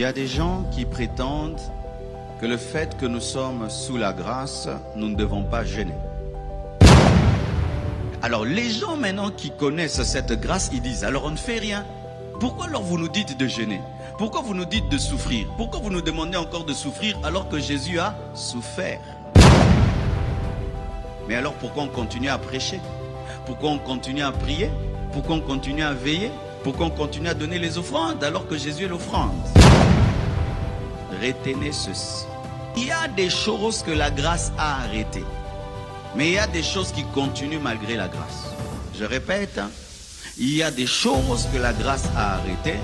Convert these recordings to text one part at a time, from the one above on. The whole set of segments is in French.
Il y a des gens qui prétendent que le fait que nous sommes sous la grâce, nous ne devons pas jeûner. Alors les gens maintenant qui connaissent cette grâce, ils disent, alors on ne fait rien. Pourquoi alors vous nous dites de jeûner? Pourquoi vous nous dites de souffrir? Pourquoi vous nous demandez encore de souffrir alors que Jésus a souffert? Mais alors pourquoi on continue à prêcher? Pourquoi on continue à prier? Pourquoi on continue à veiller? Pourquoi on continue à donner les offrandes alors que Jésus est l'offrande? Retenez ceci. Il y a des choses que la grâce a arrêtées. Mais il y a des choses qui continuent malgré la grâce. Je répète, il y a des choses que la grâce a arrêtées,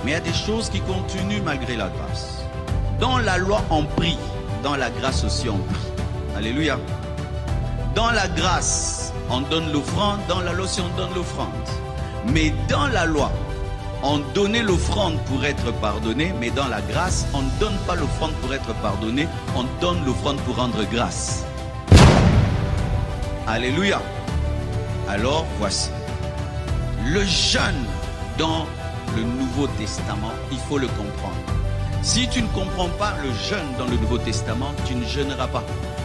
mais il y a des choses qui continuent malgré la grâce. Dans la loi, on prie. Dans la grâce aussi, on prie. Alléluia. Dans la grâce, on donne l'offrande. Dans la loi aussi, on donne l'offrande. Mais dans la loi, on donnait l'offrande pour être pardonné, mais dans la grâce, on ne donne pas l'offrande pour être pardonné, on donne l'offrande pour rendre grâce. Alléluia. Alors voici. Le jeûne dans le Nouveau Testament, il faut le comprendre. Si tu ne comprends pas le jeûne dans le Nouveau Testament, tu ne jeûneras pas.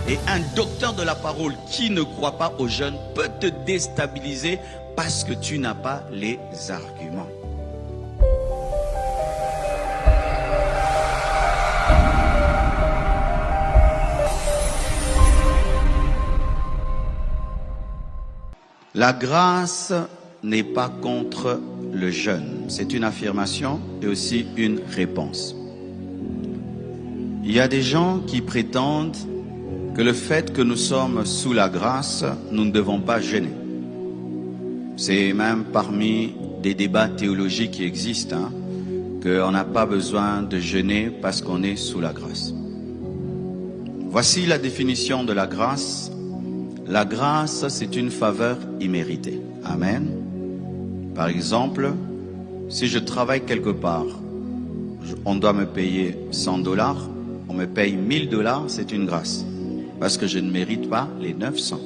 Et un docteur de la parole qui ne croit pas au jeûne peut te déstabiliser parce que tu n'as pas les arguments. La grâce n'est pas contre le jeûne. C'est une affirmation et aussi une réponse. Il y a des gens qui prétendent que le fait que nous sommes sous la grâce, nous ne devons pas jeûner. C'est même parmi des débats théologiques qui existent, qu'on n'a pas besoin de jeûner parce qu'on est sous la grâce. Voici la définition de la grâce. La grâce, c'est une faveur imméritée. Amen. Par exemple, si je travaille quelque part, on doit me payer $100, on me paye $1000, c'est une grâce. Parce que je ne mérite pas les 900.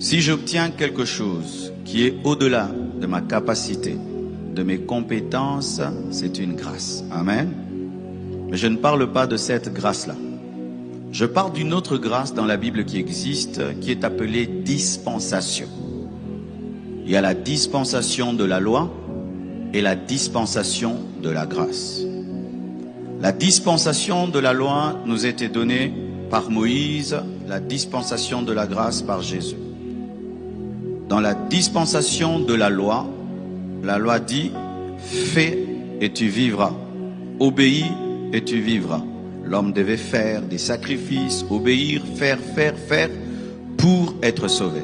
Si j'obtiens quelque chose qui est au-delà de ma capacité, de mes compétences, c'est une grâce. Amen. Mais je ne parle pas de cette grâce-là. Je parle d'une autre grâce dans la Bible qui existe, qui est appelée dispensation. Il y a la dispensation de la loi et la dispensation de la grâce. La dispensation de la loi nous a été donnée par Moïse, la dispensation de la grâce par Jésus. Dans la dispensation de la loi dit « Fais et tu vivras, obéis et tu vivras ». L'homme devait faire des sacrifices, obéir, faire pour être sauvé.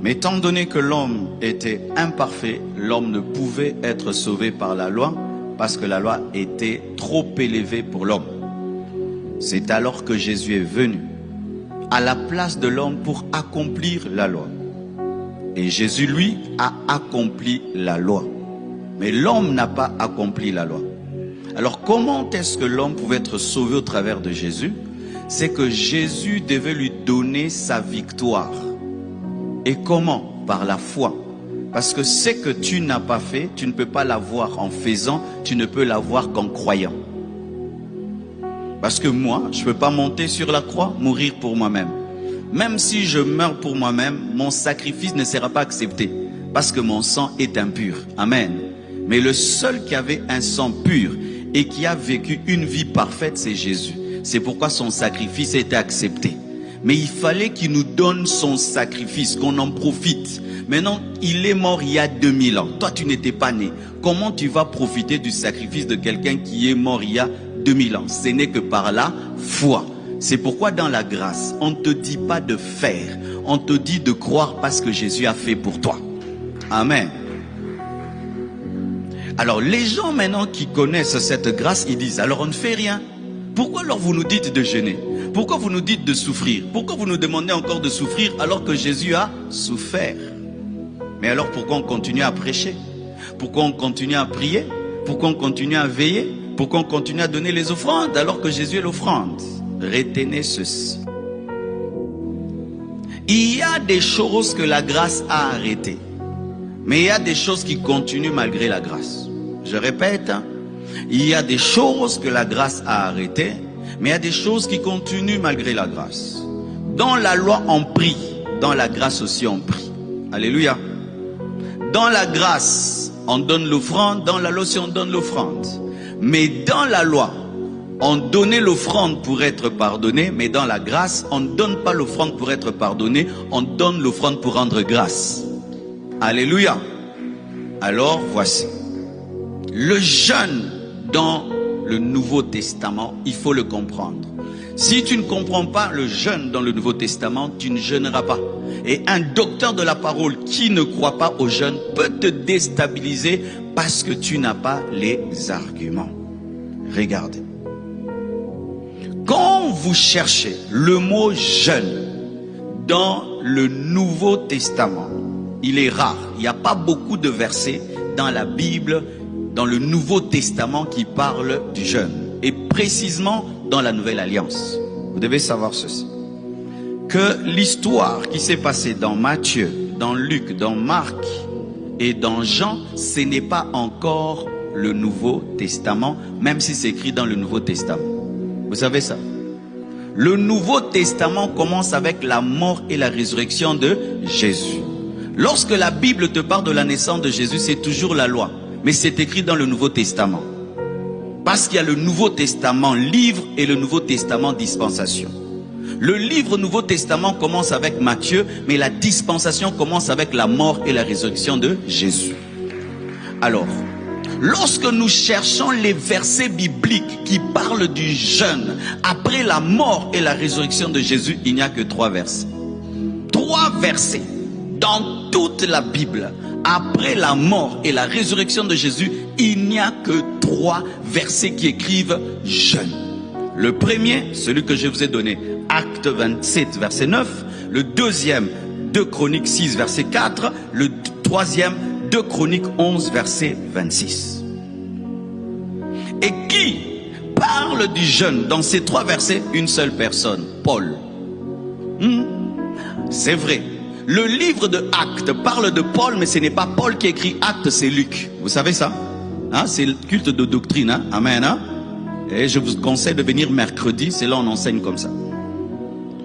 Mais étant donné que l'homme était imparfait, l'homme ne pouvait être sauvé par la loi parce que la loi était trop élevée pour l'homme. C'est alors que Jésus est venu à la place de l'homme pour accomplir la loi. Et Jésus, lui, a accompli la loi. Mais l'homme n'a pas accompli la loi. Alors comment est-ce que l'homme pouvait être sauvé au travers de Jésus? C'est que Jésus devait lui donner sa victoire. Et comment? Par la foi. Parce que ce que tu n'as pas fait, tu ne peux pas l'avoir en faisant, tu ne peux l'avoir qu'en croyant. Parce que moi, je ne peux pas monter sur la croix, mourir pour moi-même. Même si je meurs pour moi-même, mon sacrifice ne sera pas accepté. Parce que mon sang est impur. Amen. Mais le seul qui avait un sang pur et qui a vécu une vie parfaite, c'est Jésus. C'est pourquoi son sacrifice a été accepté. Mais il fallait qu'il nous donne son sacrifice, qu'on en profite. Maintenant, il est mort il y a 2000 ans. Toi, tu n'étais pas né. Comment tu vas profiter du sacrifice de quelqu'un qui est mort il y a 2000 ans? Ce n'est que par la foi. C'est pourquoi dans la grâce, on ne te dit pas de faire. On te dit de croire parce que Jésus a fait pour toi. Amen. Alors les gens maintenant qui connaissent cette grâce, ils disent, alors on ne fait rien. Pourquoi alors vous nous dites de jeûner? Pourquoi vous nous dites de souffrir? Pourquoi vous nous demandez encore de souffrir alors que Jésus a souffert? Mais alors pourquoi on continue à prêcher? Pourquoi on continue à prier? Pourquoi on continue à veiller? Pourquoi on continue à donner les offrandes alors que Jésus est l'offrande? Retenez ceci. Il y a des choses que la grâce a arrêtées. Mais il y a des choses qui continuent malgré la grâce. Je répète, Il y a des choses que la grâce a arrêtées, mais il y a des choses qui continuent malgré la grâce. Dans la loi, on prie. Dans la grâce aussi, on prie. Alléluia. Dans la grâce, on donne l'offrande. Dans la loi aussi, on donne l'offrande. Mais dans la loi, on donnait l'offrande pour être pardonné. Mais dans la grâce, on ne donne pas l'offrande pour être pardonné. On donne l'offrande pour rendre grâce. Alléluia. Alors, voici. Le jeûne dans le Nouveau Testament, il faut le comprendre. Si tu ne comprends pas le jeûne dans le Nouveau Testament, tu ne jeûneras pas. Et un docteur de la parole qui ne croit pas au jeûne peut te déstabiliser parce que tu n'as pas les arguments. Regardez. Quand vous cherchez le mot jeûne dans le Nouveau Testament, il est rare. Il n'y a pas beaucoup de versets dans la Bible, dans le Nouveau Testament qui parlent du jeûne. Et précisément dans la Nouvelle Alliance. Vous devez savoir ceci. Que l'histoire qui s'est passée dans Matthieu, dans Luc, dans Marc et dans Jean, ce n'est pas encore le Nouveau Testament, même si c'est écrit dans le Nouveau Testament. Vous savez ça? Le Nouveau Testament commence avec la mort et la résurrection de Jésus. Lorsque la Bible te parle de la naissance de Jésus, c'est toujours la loi. Mais c'est écrit dans le Nouveau Testament. Parce qu'il y a le Nouveau Testament livre et le Nouveau Testament dispensation. Le livre Nouveau Testament commence avec Matthieu, mais la dispensation commence avec la mort et la résurrection de Jésus. Alors, lorsque nous cherchons les versets bibliques qui parlent du jeûne, après la mort et la résurrection de Jésus, il n'y a que 3 versets. 3 versets dans toute la Bible. Après la mort et la résurrection de Jésus, il n'y a que 3 versets qui écrivent jeûne. Le premier, celui que je vous ai donné, Acte 27, verset 9. Le deuxième, 2 Chroniques 6, verset 4. Le troisième, 2 Chroniques 11, verset 26. Et qui parle du jeûne dans ces 3 versets? Une seule personne, Paul. C'est vrai. Le livre de Actes parle de Paul, mais ce n'est pas Paul qui écrit Actes, c'est Luc. Vous savez ça? Hein? C'est le culte de doctrine. Hein? Amen. Hein? Et je vous conseille de venir mercredi, c'est là on enseigne comme ça.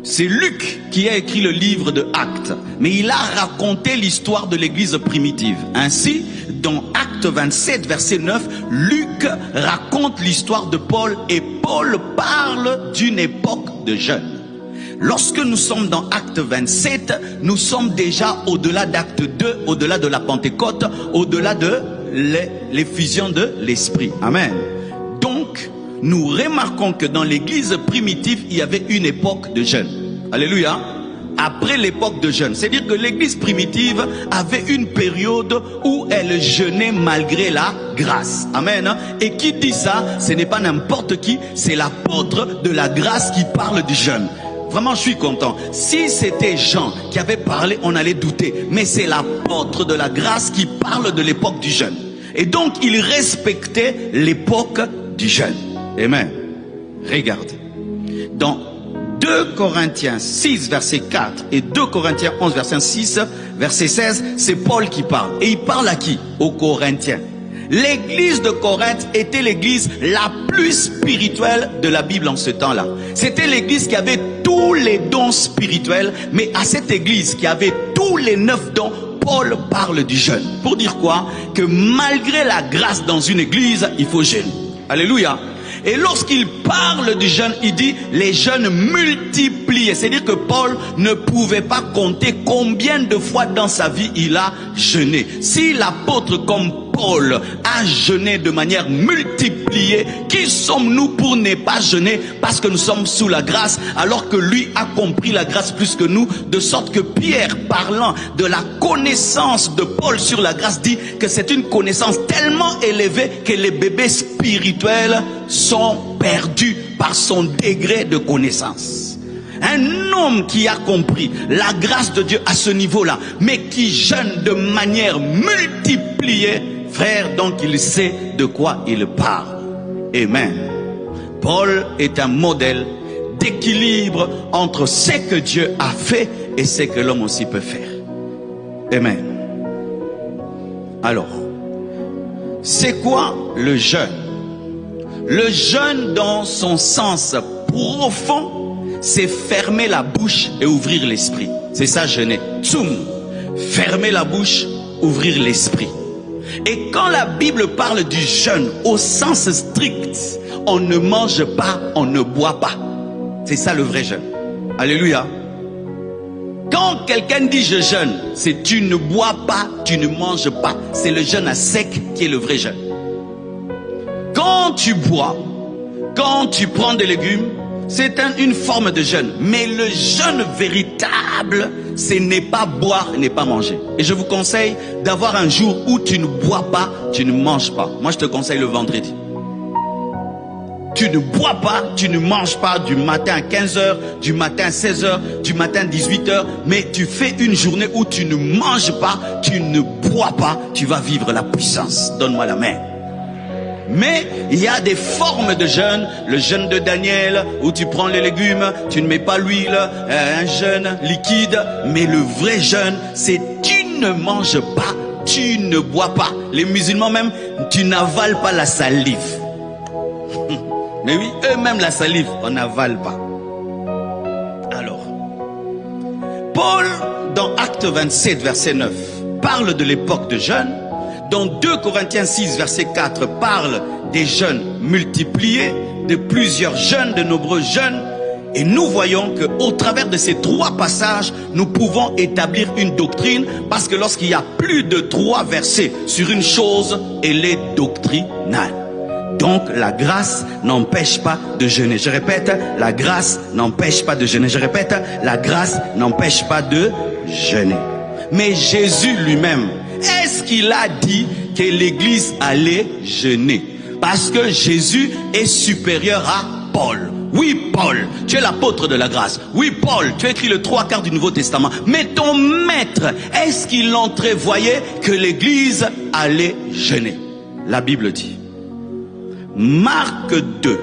C'est Luc qui a écrit le livre de Actes, mais il a raconté l'histoire de l'église primitive. Ainsi, dans Actes 27, verset 9, Luc raconte l'histoire de Paul et Paul parle d'une époque de jeûne. Lorsque nous sommes dans Acte 27, nous sommes déjà au-delà d'Acte 2, au-delà de la Pentecôte, au-delà de l'effusion de l'Esprit. Amen. Donc, nous remarquons que dans l'église primitive, il y avait une époque de jeûne. Alléluia. Après l'époque de jeûne. C'est-à-dire que l'église primitive avait une période où elle jeûnait malgré la grâce. Amen. Et qui dit ça? Ce n'est pas n'importe qui, c'est l'apôtre de la grâce qui parle du jeûne. Vraiment, je suis content. Si c'était Jean qui avait parlé, on allait douter. Mais c'est l'apôtre de la grâce qui parle de l'époque du jeûne. Et donc, il respectait l'époque du jeûne. Amen. Regardez. Dans 2 Corinthiens 6, verset 4 et 2 Corinthiens 11, verset 6, verset 16, c'est Paul qui parle. Et il parle à qui? Aux Corinthiens. L'église de Corinthe était l'église la plus spirituelle de la Bible en ce temps-là. C'était l'église qui avait tous les dons spirituels, mais à cette église qui avait tous les 9 dons, Paul parle du jeûne. Pour dire quoi? Que malgré la grâce dans une église, il faut jeûner. Alléluia. Et lorsqu'il parle du jeûne, il dit les jeûnes multipliés. C'est-à-dire que Paul ne pouvait pas compter combien de fois dans sa vie il a jeûné. Si l'apôtre comme Paul a jeûné de manière multipliée, qui sommes-nous pour ne pas jeûner? Parce que nous sommes sous la grâce, alors que lui a compris la grâce plus que nous, de sorte que Pierre, parlant de la connaissance de Paul sur la grâce, dit que c'est une connaissance tellement élevée que les bébés spirituels sont perdus par son degré de connaissance. Un homme qui a compris la grâce de Dieu à ce niveau-là, mais qui jeûne de manière multipliée, frère, donc il sait de quoi il parle. Amen. Paul est un modèle d'équilibre entre ce que Dieu a fait et ce que l'homme aussi peut faire. Amen. Alors, c'est quoi le jeûne? Le jeûne dans son sens profond, c'est fermer la bouche et ouvrir l'esprit. C'est ça jeûner. Tsoum. Fermer la bouche, ouvrir l'esprit. Et quand la Bible parle du jeûne au sens strict, on ne mange pas, on ne boit pas. C'est ça le vrai jeûne. Alléluia. Quand quelqu'un dit je jeûne, c'est tu ne bois pas, tu ne manges pas. C'est le jeûne à sec qui est le vrai jeûne. Quand tu bois, quand tu prends des légumes, c'est une forme de jeûne. Mais le jeûne véritable, ce n'est pas boire, n'est pas manger. Et je vous conseille d'avoir un jour où tu ne bois pas, tu ne manges pas. Moi, je te conseille le vendredi. Tu ne bois pas, tu ne manges pas du matin à 15h, du matin à 16h, du matin à 18h. Mais tu fais une journée où tu ne manges pas, tu ne bois pas, tu vas vivre la puissance. Donne-moi la main. Mais il y a des formes de jeûne, le jeûne de Daniel, où tu prends les légumes, tu ne mets pas l'huile, un jeûne liquide. Mais le vrai jeûne, c'est tu ne manges pas, tu ne bois pas. Les musulmans même, tu n'avales pas la salive. Mais oui, eux-mêmes la salive, on n'avale pas. Alors, Paul, dans Acte 27, verset 9, parle de l'époque de jeûne. Dans 2 Corinthiens 6, verset 4, parle des jeûnes multipliés, de plusieurs jeûnes, de nombreux jeûnes. Et nous voyons qu'au travers de ces 3 passages, nous pouvons établir une doctrine, parce que lorsqu'il y a plus de 3 versets sur une chose, elle est doctrinale. Donc la grâce n'empêche pas de jeûner. Je répète, la grâce n'empêche pas de jeûner. Je répète, la grâce n'empêche pas de jeûner. Mais Jésus lui-même, est-ce qu'il a dit que l'église allait jeûner? Parce que Jésus est supérieur à Paul. Oui, Paul, tu es l'apôtre de la grâce. Oui, Paul, tu as écrit le 3/4 du Nouveau Testament. Mais ton maître, est-ce qu'il entrevoyait que l'église allait jeûner? La Bible dit. Marc 2,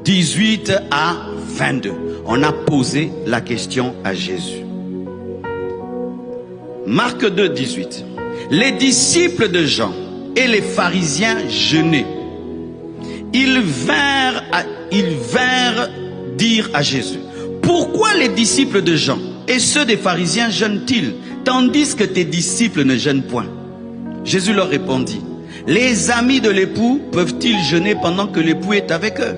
18 à 22. On a posé la question à Jésus. Marc 2, 18. Les disciples de Jean et les pharisiens jeûnaient. Ils vinrent dire à Jésus: pourquoi les disciples de Jean et ceux des pharisiens jeûnent-ils, tandis que tes disciples ne jeûnent point? Jésus leur répondit: les amis de l'époux peuvent-ils jeûner pendant que l'époux est avec eux?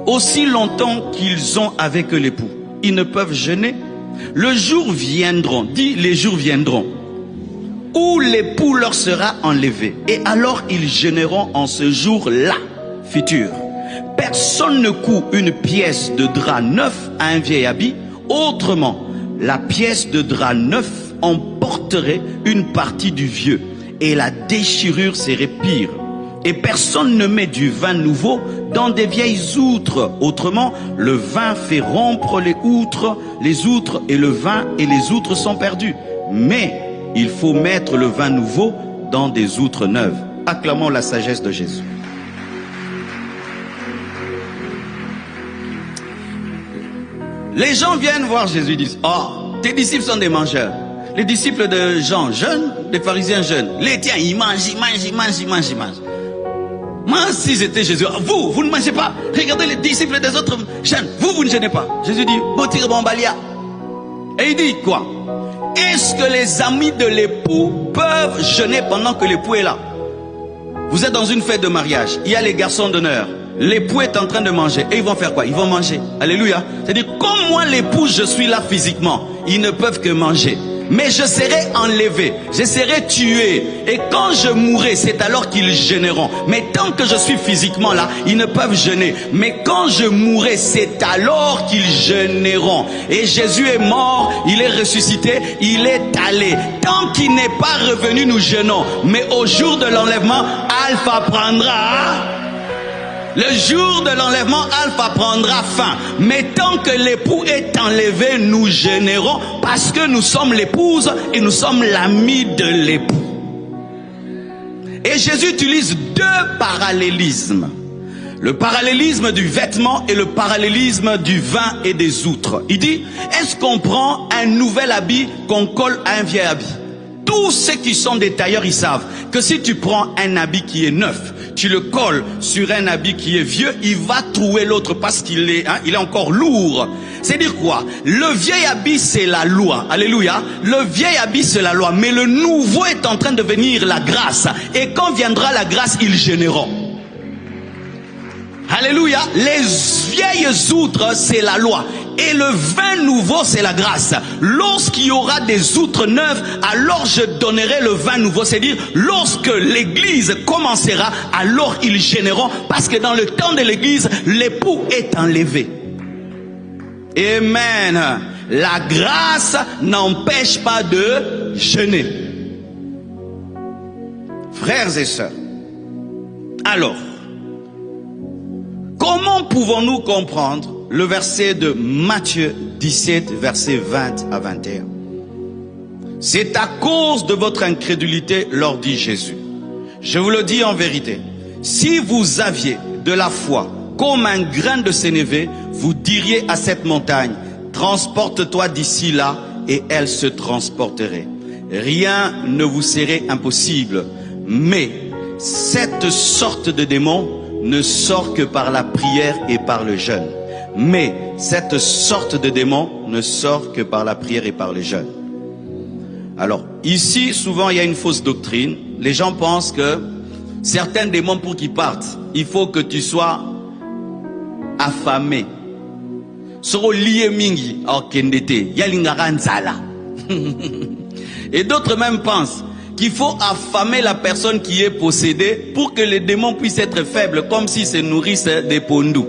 Aussi longtemps qu'ils ont avec eux l'époux, ils ne peuvent jeûner. Le jour viendront, dit les jours viendront, où l'époux leur sera enlevé, et alors ils jeûneront en ce jour-là futur. Personne ne coud une pièce de drap neuf à un vieil habit. Autrement, la pièce de drap neuf emporterait une partie du vieux, et la déchirure serait pire. Et personne ne met du vin nouveau dans des vieilles outres. Autrement, le vin fait rompre les outres et le vin et les outres sont perdus. Mais il faut mettre le vin nouveau dans des outres neuves. Acclamons la sagesse de Jésus. Les gens viennent voir Jésus et disent: oh, tes disciples sont des mangeurs. Les disciples de Jean jeûnent, les pharisiens jeûnent. Les tiens, ils mangent. Moi, si j'étais Jésus, vous ne mangez pas. Regardez les disciples des autres jeûnent. Vous ne jeûnez pas. Jésus dit: Botire Bombalia. Et il dit quoi? Est-ce que les amis de l'époux peuvent jeûner pendant que l'époux est là? Vous êtes dans une fête de mariage. Il y a les garçons d'honneur. L'époux est en train de manger. Et ils vont faire quoi? Ils vont manger. Alléluia. C'est-à-dire, comme moi l'époux, je suis là physiquement, ils ne peuvent que manger. Mais je serai enlevé, je serai tué. Et quand je mourrai, c'est alors qu'ils jeûneront. Mais tant que je suis physiquement là, ils ne peuvent jeûner. Mais quand je mourrai, c'est alors qu'ils jeûneront. Et Jésus est mort, il est ressuscité, il est allé. Tant qu'il n'est pas revenu, nous jeûnons. Mais au jour de l'enlèvement, Alpha prendra... Le jour de l'enlèvement, Alpha prendra fin. Mais tant que l'époux est enlevé, nous jeûnerons, parce que nous sommes l'épouse et nous sommes l'ami de l'époux. Et Jésus utilise 2 parallélismes. Le parallélisme du vêtement et le parallélisme du vin et des outres. Il dit: est-ce qu'on prend un nouvel habit qu'on colle à un vieil habit? Tous ceux qui sont des tailleurs, ils savent que si tu prends un habit qui est neuf, tu le colles sur un habit qui est vieux, il va trouer l'autre parce qu'il est, il est encore lourd. C'est dire quoi? Le vieil habit, c'est la loi. Alléluia. Le vieil habit, c'est la loi. Mais le nouveau est en train de venir la grâce. Et quand viendra la grâce, ils gêneront. Alléluia. Les vieilles outres, c'est la loi. Et le vin nouveau, c'est la grâce. Lorsqu'il y aura des outres neuves, alors je donnerai le vin nouveau. C'est-à-dire, lorsque l'église commencera, alors ils gêneront. Parce que dans le temps de l'église, l'époux est enlevé. Amen. La grâce n'empêche pas de jeûner. Frères et sœurs, alors, comment pouvons-nous comprendre le verset de Matthieu 17, verset 20 à 21? C'est à cause de votre incrédulité, leur dit Jésus. Je vous le dis en vérité, si vous aviez de la foi comme un grain de sénévé, vous diriez à cette montagne, transporte-toi d'ici là, et elle se transporterait. Rien ne vous serait impossible. Mais cette sorte de démon ne sort que par la prière et par le jeûne. Mais cette sorte de démon ne sort que par la prière et par le jeûne. Alors, ici, souvent, il y a une fausse doctrine. Les gens pensent que certains démons, pour qu'ils partent, il faut que tu sois affamé. Et d'autres même pensent qu'il faut affamer la personne qui est possédée pour que les démons puissent être faibles, comme s'ils se nourrissent des pondous.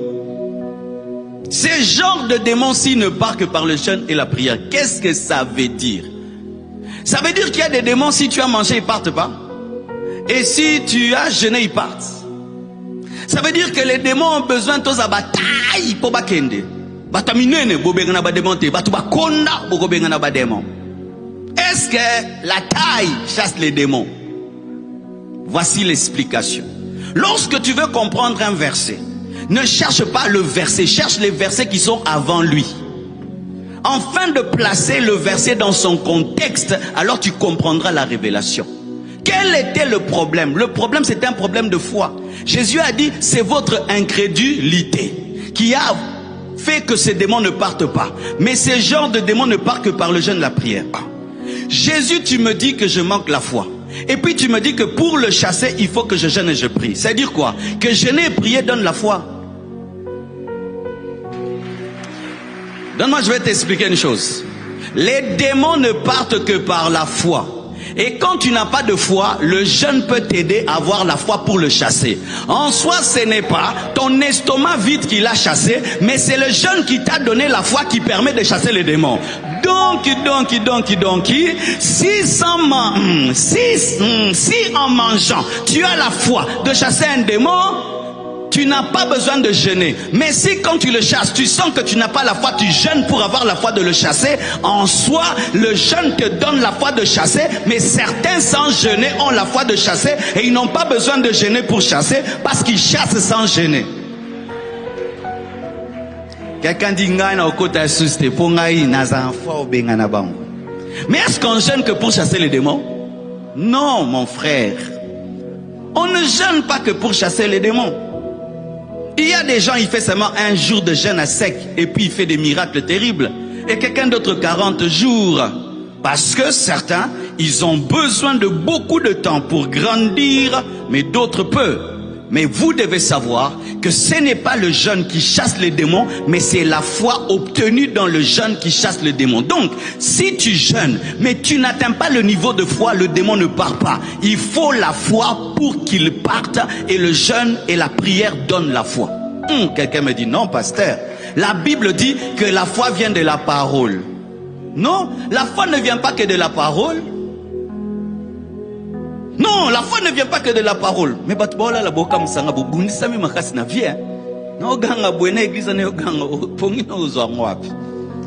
Ces genres de démons-ci ne partent que par le jeûne et la prière. Qu'est-ce que ça veut dire? Ça veut dire qu'il y a des démons, si tu as mangé, ils ne partent pas. Et si tu as jeûné, ils partent. Ça veut dire que les démons ont besoin de ta bataille pour bakende. Est-ce que la taille chasse les démons? Voici l'explication. Lorsque tu veux comprendre un verset, ne cherche pas le verset, cherche les versets qui sont avant lui. Afin de placer le verset dans son contexte, alors tu comprendras la révélation. Quel était le problème? Le problème, c'était un problème de foi. Jésus a dit, c'est votre incrédulité qui a fait que ces démons ne partent pas. Mais ces genres de démons ne partent que par le jeûne et la prière. Jésus, tu me dis que je manque la foi. Et puis tu me dis que pour le chasser, il faut que je jeûne et je prie. C'est-à-dire quoi? Que jeûner et prier donne la foi. Donne-moi, je vais t'expliquer une chose. Les démons ne partent que par la foi. Et quand tu n'as pas de foi, le jeûne peut t'aider à avoir la foi pour le chasser. En soi, ce n'est pas ton estomac vide qui l'a chassé, mais c'est le jeûne qui t'a donné la foi qui permet de chasser les démons. Donc, si en mangeant, tu as la foi de chasser un démon, tu n'as pas besoin de jeûner. Mais si quand tu le chasses, tu sens que tu n'as pas la foi, tu jeûnes pour avoir la foi de le chasser. En soi, le jeûne te donne la foi de chasser. Mais certains sans jeûner ont la foi de chasser. Et ils n'ont pas besoin de jeûner pour chasser parce qu'ils chassent sans jeûner. Quelqu'un dit, mais est-ce qu'on jeûne que pour chasser les démons? Non, mon frère. On ne jeûne pas que pour chasser les démons. Il y a des gens, il fait seulement un jour de jeûne à sec et puis il fait des miracles terribles. Et quelqu'un d'autre 40 jours. Parce que certains, ils ont besoin de beaucoup de temps pour grandir, mais d'autres peu. Mais vous devez savoir que ce n'est pas le jeûne qui chasse les démons, mais c'est la foi obtenue dans le jeûne qui chasse les démons. Donc, si tu jeûnes, mais tu n'atteins pas le niveau de foi, le démon ne part pas. Il faut la foi pour qu'il parte, et le jeûne et la prière donnent la foi. Quelqu'un me dit, non, pasteur, la Bible dit que la foi vient de la parole. Non, la foi ne vient pas que de la parole. Non, la foi ne vient pas que de la parole. Mais batbola la boka musanga bubundi sami makasi na vie. Na oganga bwene église na oganga pongi na uzwa ngwapi.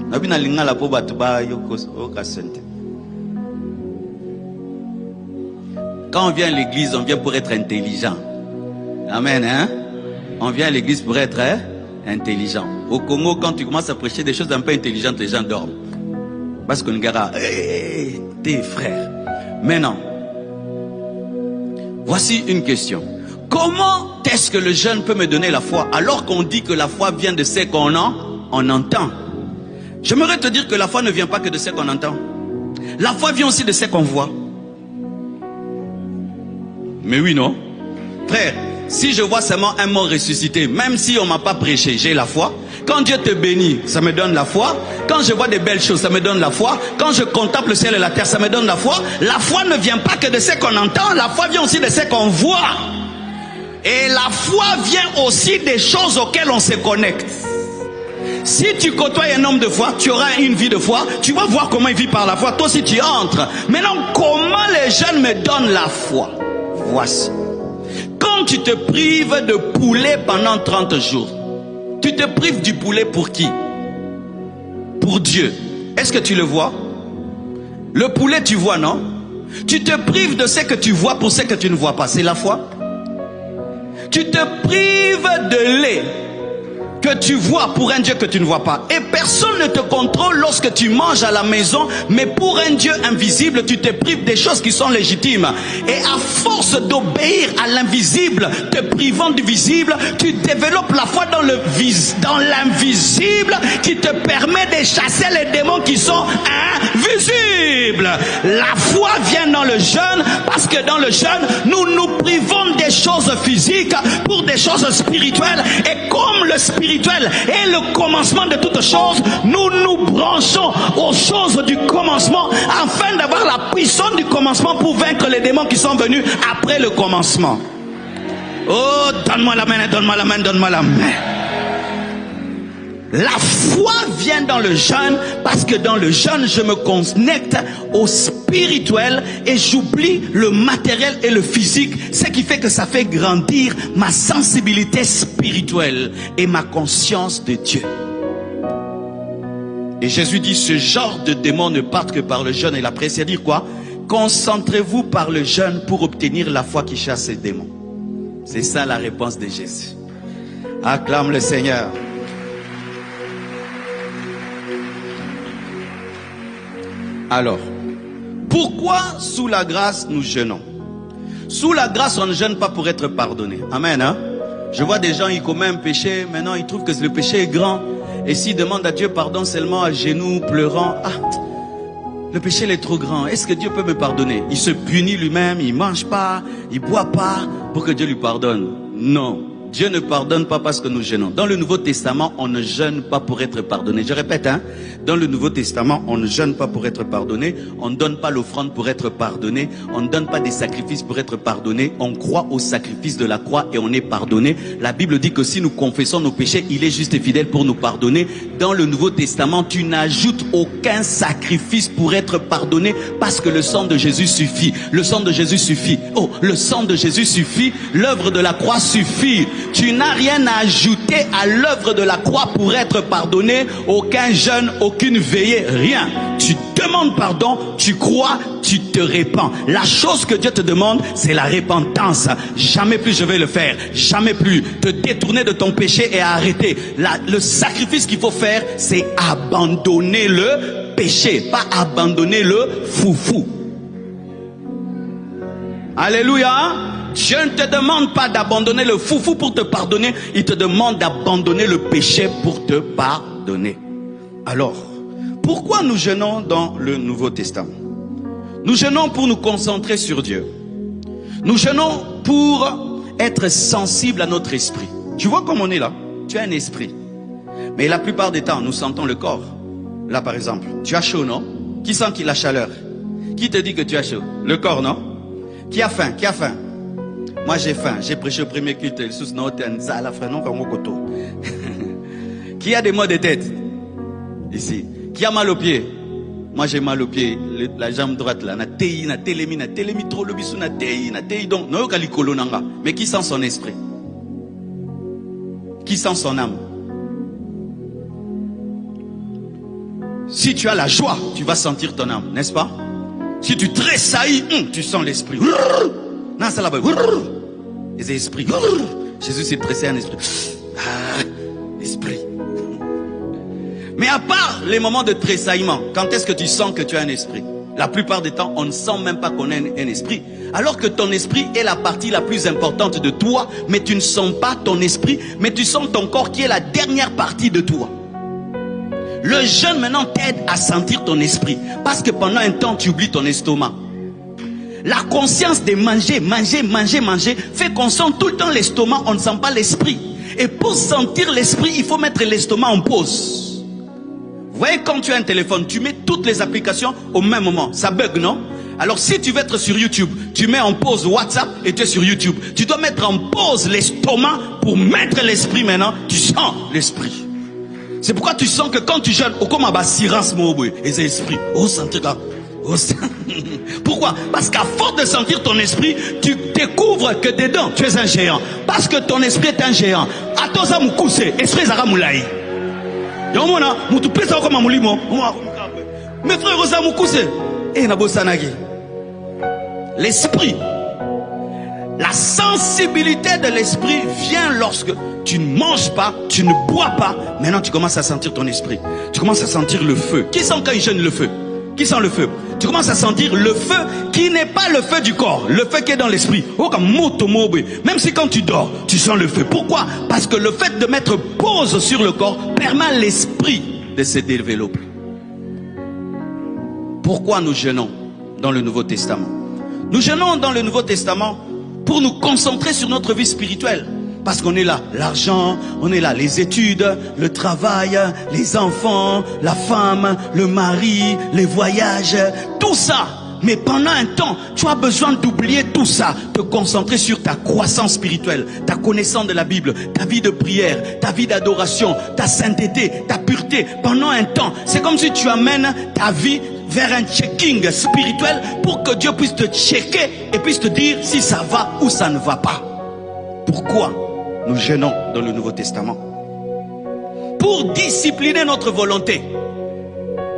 Na bina lingala po batu ba yoka sente. Quand on vient à l'église, on vient pour être intelligent. Amen, hein? On vient à l'église pour être intelligent. Au Congo, quand tu commences à prêcher des choses un peu intelligentes, les gens dorment. Parce qu'on dira, tes frères. Maintenant, voici une question. Comment est-ce que le jeûne peut me donner la foi alors qu'on dit que la foi vient de ce qu'on entend? J'aimerais te dire que la foi ne vient pas que de ce qu'on entend. La foi vient aussi de ce qu'on voit. Mais oui, non? Frère, si je vois seulement un mort ressuscité, même si on ne m'a pas prêché, j'ai la foi. Quand Dieu te bénit, ça me donne la foi. Quand je vois des belles choses, ça me donne la foi. Quand je contemple le ciel et la terre, ça me donne la foi. La foi ne vient pas que de ce qu'on entend. La foi vient aussi de ce qu'on voit. Et la foi vient aussi des choses auxquelles on se connecte. Si tu côtoies un homme de foi, tu auras une vie de foi. Tu vas voir comment il vit par la foi. Toi aussi tu entres. Maintenant, comment les jeunes me donnent la foi? Voici. Quand tu te prives de poulet pendant 30 jours, tu te prives du poulet pour qui? Pour Dieu. Est-ce que tu le vois? Le poulet tu vois, non? Tu te prives de ce que tu vois pour ce que tu ne vois pas. C'est la foi. Tu te prives de lait que tu vois pour un Dieu que tu ne vois pas. Et personne ne te contrôle lorsque tu manges à la maison. Mais pour un Dieu invisible, tu te prives des choses qui sont légitimes. Et à force d'obéir à l'invisible, te privant du visible, tu développes la foi dans l'invisible qui te permet de chasser les démons qui sont invisibles. La foi vient dans le jeûne parce que dans le jeûne, nous nous privons des choses physiques pour des choses spirituelles. Et comme le spirituel est le commencement de toutes choses, nous nous branchons aux choses du commencement afin d'avoir la puissance du commencement pour vaincre les démons qui sont venus après le commencement. Oh, donne-moi la main, donne-moi la main, donne-moi la main. La foi vient dans le jeûne parce que dans le jeûne, je me connecte au spirituel et j'oublie le matériel et le physique, ce qui fait que ça fait grandir ma sensibilité spirituelle et ma conscience de Dieu. Et Jésus dit, ce genre de démons ne partent que par le jeûne et la prière. C'est-à-dire quoi? Concentrez-vous par le jeûne pour obtenir la foi qui chasse ces démons. C'est ça la réponse de Jésus. Acclame le Seigneur. Alors, pourquoi sous la grâce nous jeûnons? Sous la grâce, on ne jeûne pas pour être pardonné. Amen, hein? Je vois des gens, ils commettent un péché, maintenant ils trouvent que le péché est grand. Et s'ils demandent à Dieu pardon seulement à genoux, pleurant, le péché il est trop grand, est-ce que Dieu peut me pardonner? Il se punit lui-même, il ne mange pas, il ne boit pas pour que Dieu lui pardonne. Non. Dieu ne pardonne pas parce que nous jeûnons. Dans le Nouveau Testament, on ne jeûne pas pour être pardonné. Je répète, hein, dans le Nouveau Testament, on ne jeûne pas pour être pardonné. On ne donne pas l'offrande pour être pardonné. On ne donne pas des sacrifices pour être pardonné. On croit au sacrifice de la croix et on est pardonné. La Bible dit que si nous confessons nos péchés, il est juste et fidèle pour nous pardonner. Dans le Nouveau Testament, tu n'ajoutes aucun sacrifice pour être pardonné parce que le sang de Jésus suffit. Le sang de Jésus suffit. Oh, le sang de Jésus suffit. L'œuvre de la croix suffit. Tu n'as rien à ajouter à l'œuvre de la croix pour être pardonné. Aucun jeûne, aucune veillée, rien. Tu demandes pardon, tu crois, tu te répands. La chose que Dieu te demande, c'est la repentance. Jamais plus je vais le faire. Jamais plus. Te détourner de ton péché et arrêter. Le sacrifice qu'il faut faire, c'est abandonner le péché. Pas abandonner le foufou. Alléluia. Dieu ne te demande pas d'abandonner le foufou pour te pardonner. Il te demande d'abandonner le péché pour te pardonner. Alors, pourquoi nous jeûnons dans le Nouveau Testament? Nous jeûnons pour nous concentrer sur Dieu. Nous jeûnons pour être sensible à notre esprit. Tu vois comme on est là? Tu as un esprit. Mais la plupart des temps, nous sentons le corps. Là, par exemple, tu as chaud, non? Qui sent qu'il a chaleur? Qui te dit que tu as chaud? Le corps, non? Qui a faim? Qui a faim? Moi j'ai faim, j'ai prêché au premier culte. Qui a des maux de tête? Ici. Qui a mal aux pieds? Moi j'ai mal aux pieds. La jambe droite là. Na trop le bisou na tei donc. Mais qui sent son esprit? Qui sent son âme? Si tu as la joie, tu vas sentir ton âme, n'est-ce pas? Si tu tressaillis, tu sens l'esprit. Non, c'est là-bas. Les esprits. Jésus s'est pressé un esprit. Esprit. Mais à part les moments de tressaillement, quand est-ce que tu sens que tu as un esprit? La plupart du temps, on ne sent même pas qu'on a un esprit. Alors que ton esprit est la partie la plus importante de toi, mais tu ne sens pas ton esprit, mais tu sens ton corps qui est la dernière partie de toi. Le jeûne maintenant t'aide à sentir ton esprit, parce que pendant un temps, tu oublies ton estomac. La conscience de manger fait qu'on sent tout le temps l'estomac, on ne sent pas l'esprit. Et pour sentir l'esprit, il faut mettre l'estomac en pause. Vous voyez, quand tu as un téléphone, tu mets toutes les applications au même moment. Ça bug, non? Alors si tu veux être sur YouTube, tu mets en pause WhatsApp et tu es sur YouTube. Tu dois mettre en pause l'estomac pour mettre l'esprit maintenant. Tu sens l'esprit. C'est pourquoi tu sens que quand tu jeûnes, au comme à Sirance Moboué, et c'est l'esprit. Oh, sentir là. Pourquoi? Parce qu'à force de sentir ton esprit, tu découvres que dedans tu es un géant. Parce que ton esprit est un géant. Atoza mukuse, esprit zara moulai. Yomona, mutu pesa comme un moulimo. Mes frères, oza mukuse. Et na bosanagi. L'esprit, la sensibilité de l'esprit vient lorsque tu ne manges pas, tu ne bois pas. Maintenant tu commences à sentir ton esprit. Tu commences à sentir le feu. Qui sent quand il jeûne le feu? Qui sent le feu? Tu commences à sentir le feu qui n'est pas le feu du corps, le feu qui est dans l'esprit. Même si quand tu dors, tu sens le feu. Pourquoi? Parce que le fait de mettre pause sur le corps permet à l'esprit de se développer. Pourquoi nous jeûnons dans le Nouveau Testament? Nous jeûnons dans le Nouveau Testament pour nous concentrer sur notre vie spirituelle. Parce qu'on est là, l'argent, on est là, les études, le travail, les enfants, la femme, le mari, les voyages, tout ça. Mais pendant un temps, tu as besoin d'oublier tout ça, te concentrer sur ta croissance spirituelle, ta connaissance de la Bible, ta vie de prière, ta vie d'adoration, ta sainteté, ta pureté. Pendant un temps, c'est comme si tu amènes ta vie vers un checking spirituel pour que Dieu puisse te checker et puisse te dire si ça va ou ça ne va pas. Pourquoi nous jeûnons dans le Nouveau Testament? Pour discipliner notre volonté.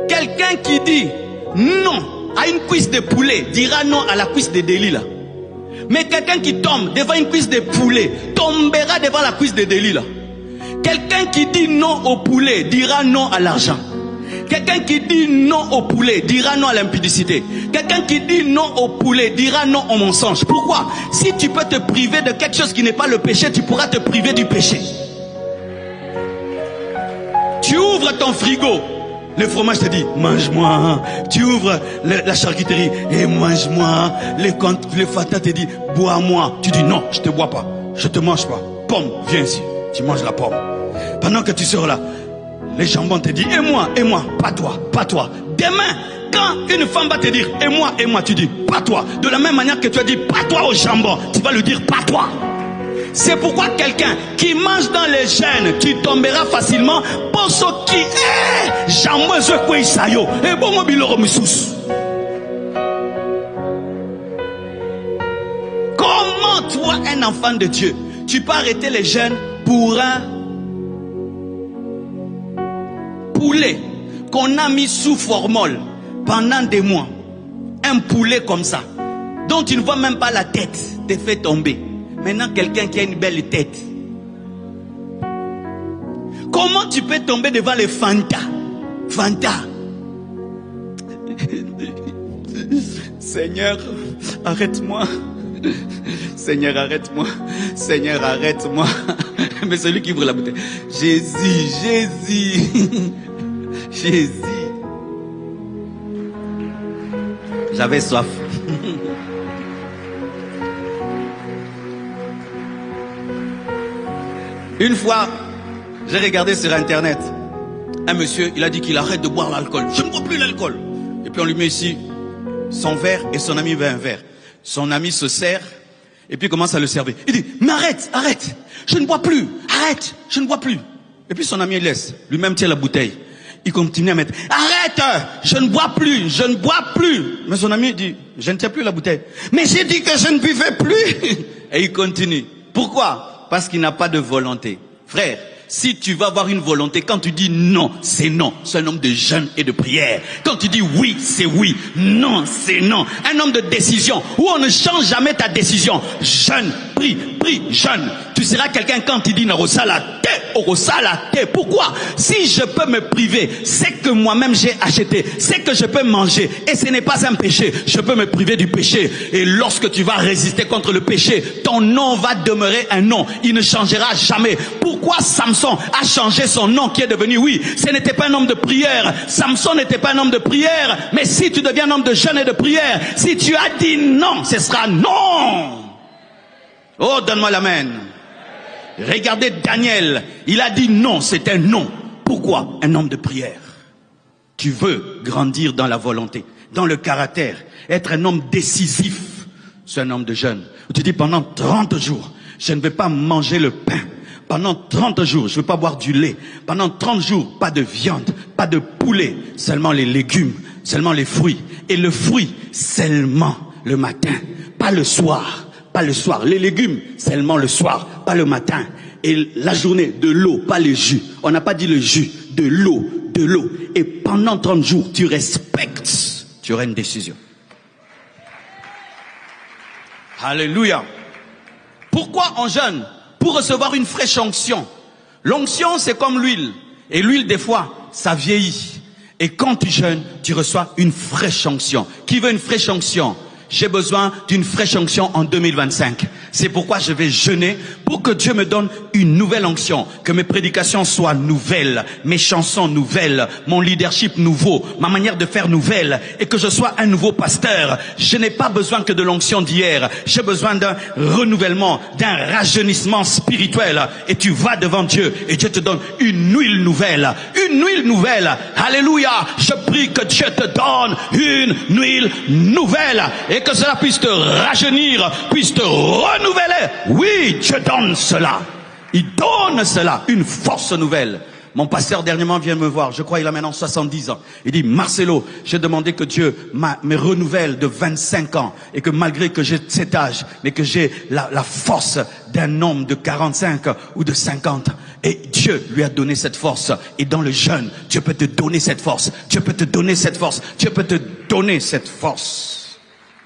Quelqu'un qui dit non à une cuisse de poulet dira non à la cuisse de Delilah. Mais quelqu'un qui tombe devant une cuisse de poulet tombera devant la cuisse de Delilah. Quelqu'un qui dit non au poulet dira non à l'argent. Quelqu'un qui dit non au poulet dira non à l'impudicité. Quelqu'un qui dit non au poulet dira non au mensonge. Pourquoi? Si tu peux te priver de quelque chose qui n'est pas le péché, tu pourras te priver du péché. Tu ouvres ton frigo, le fromage te dit mange-moi. Tu ouvres la charcuterie et mange-moi. Le fata te dit bois-moi. Tu dis non, je te bois pas, je te mange pas. Pomme, viens ici, tu manges la pomme. Pendant que tu sors là, les jambons te disent et moi, pas toi, pas toi. Demain, quand une femme va te dire et moi, tu dis pas toi. De la même manière que tu as dit pas toi au jambon, tu vas lui dire pas toi. C'est pourquoi quelqu'un qui mange dans les gènes, tu tomberas facilement. Pour ce qui est jambon et sayo et bon mobile missus. Comment toi, un enfant de Dieu, tu peux arrêter les gènes pour un poulet qu'on a mis sous formol pendant des mois? Un poulet comme ça, dont tu ne vois même pas la tête, te fait tomber. Maintenant, quelqu'un qui a une belle tête. Comment tu peux tomber devant les Fanta? Seigneur, arrête-moi. Seigneur, arrête-moi. Seigneur, arrête-moi. Mais celui qui ouvre la bouteille. Jésus. J'avais soif. Une fois, j'ai regardé sur internet. Un monsieur, il a dit qu'il arrête de boire l'alcool. Je ne bois plus l'alcool. Et puis on lui met ici son verre et son ami veut un verre. Son ami se sert et puis commence à le servir. Il dit, mais arrête. Je ne bois plus. Arrête, je ne bois plus. Et puis son ami il laisse. Lui-même tient la bouteille. Il continue à mettre, arrête, je ne bois plus. Mais son ami dit, je ne tiens plus la bouteille. Mais j'ai dit que je ne buvais plus. Et il continue. Pourquoi? Parce qu'il n'a pas de volonté. Frère, si tu vas avoir une volonté, quand tu dis non, c'est non. C'est un homme de jeûne et de prière. Quand tu dis oui, c'est oui. Non, c'est non. Un homme de décision, où on ne change jamais ta décision. Jeûne, prie, jeûne. Tu seras quelqu'un quand tu dis Narosala, Pourquoi? Si je peux me priver, c'est que moi-même j'ai acheté, c'est que je peux manger, et ce n'est pas un péché. Je peux me priver du péché. Et lorsque tu vas résister contre le péché, ton nom va demeurer un nom. Il ne changera jamais. Pourquoi Samson a changé son nom qui est devenu, oui, ce n'était pas un homme de prière. Samson n'était pas un homme de prière. Mais si tu deviens un homme de jeûne et de prière, si tu as dit non, ce sera non. Oh, donne-moi l'amen. Regardez Daniel, il a dit non, c'est un non. Pourquoi? Un homme de prière. Tu veux grandir dans la volonté, dans le caractère, être un homme décisif. C'est un homme de jeûne. Tu dis pendant 30 jours, je ne vais pas manger le pain. Pendant 30 jours, je ne vais pas boire du lait. Pendant 30 jours, pas de viande, pas de poulet, seulement les légumes, seulement les fruits. Et le fruit, seulement le matin, pas le soir. Pas le soir. Les légumes, seulement le soir, pas le matin. Et la journée, de l'eau, pas le jus. On n'a pas dit le jus, de l'eau, de l'eau. Et pendant 30 jours, tu respectes. Tu auras une décision. Alléluia. Pourquoi on jeûne? Pour recevoir une fraîche onction. L'onction, c'est comme l'huile. Et l'huile, des fois, ça vieillit. Et quand tu jeûnes, tu reçois une fraîche onction. Qui veut une fraîche onction? J'ai besoin d'une fraîche onction en 2025. C'est pourquoi je vais jeûner pour que Dieu me donne une nouvelle onction. Que mes prédications soient nouvelles, mes chansons nouvelles, mon leadership nouveau, ma manière de faire nouvelle. Et que je sois un nouveau pasteur. Je n'ai pas besoin que de l'onction d'hier. J'ai besoin d'un renouvellement, d'un rajeunissement spirituel. Et tu vas devant Dieu et Dieu te donne une huile nouvelle. Une huile nouvelle. Alléluia. Je prie que Dieu te donne une huile nouvelle. Et que cela puisse te rajeunir, puisse te renouveler. Oui, Dieu donne cela. Il donne cela, une force nouvelle. Mon pasteur dernièrement vient me voir, je crois il a maintenant 70 ans. Il dit, Marcelo, j'ai demandé que Dieu me renouvelle de 25 ans. Et que malgré que j'ai cet âge, mais que j'ai la force d'un homme de 45 ou de 50. Et Dieu lui a donné cette force. Et dans le jeûne, Dieu peut te donner cette force. Dieu peut te donner cette force. Dieu peut te donner cette force.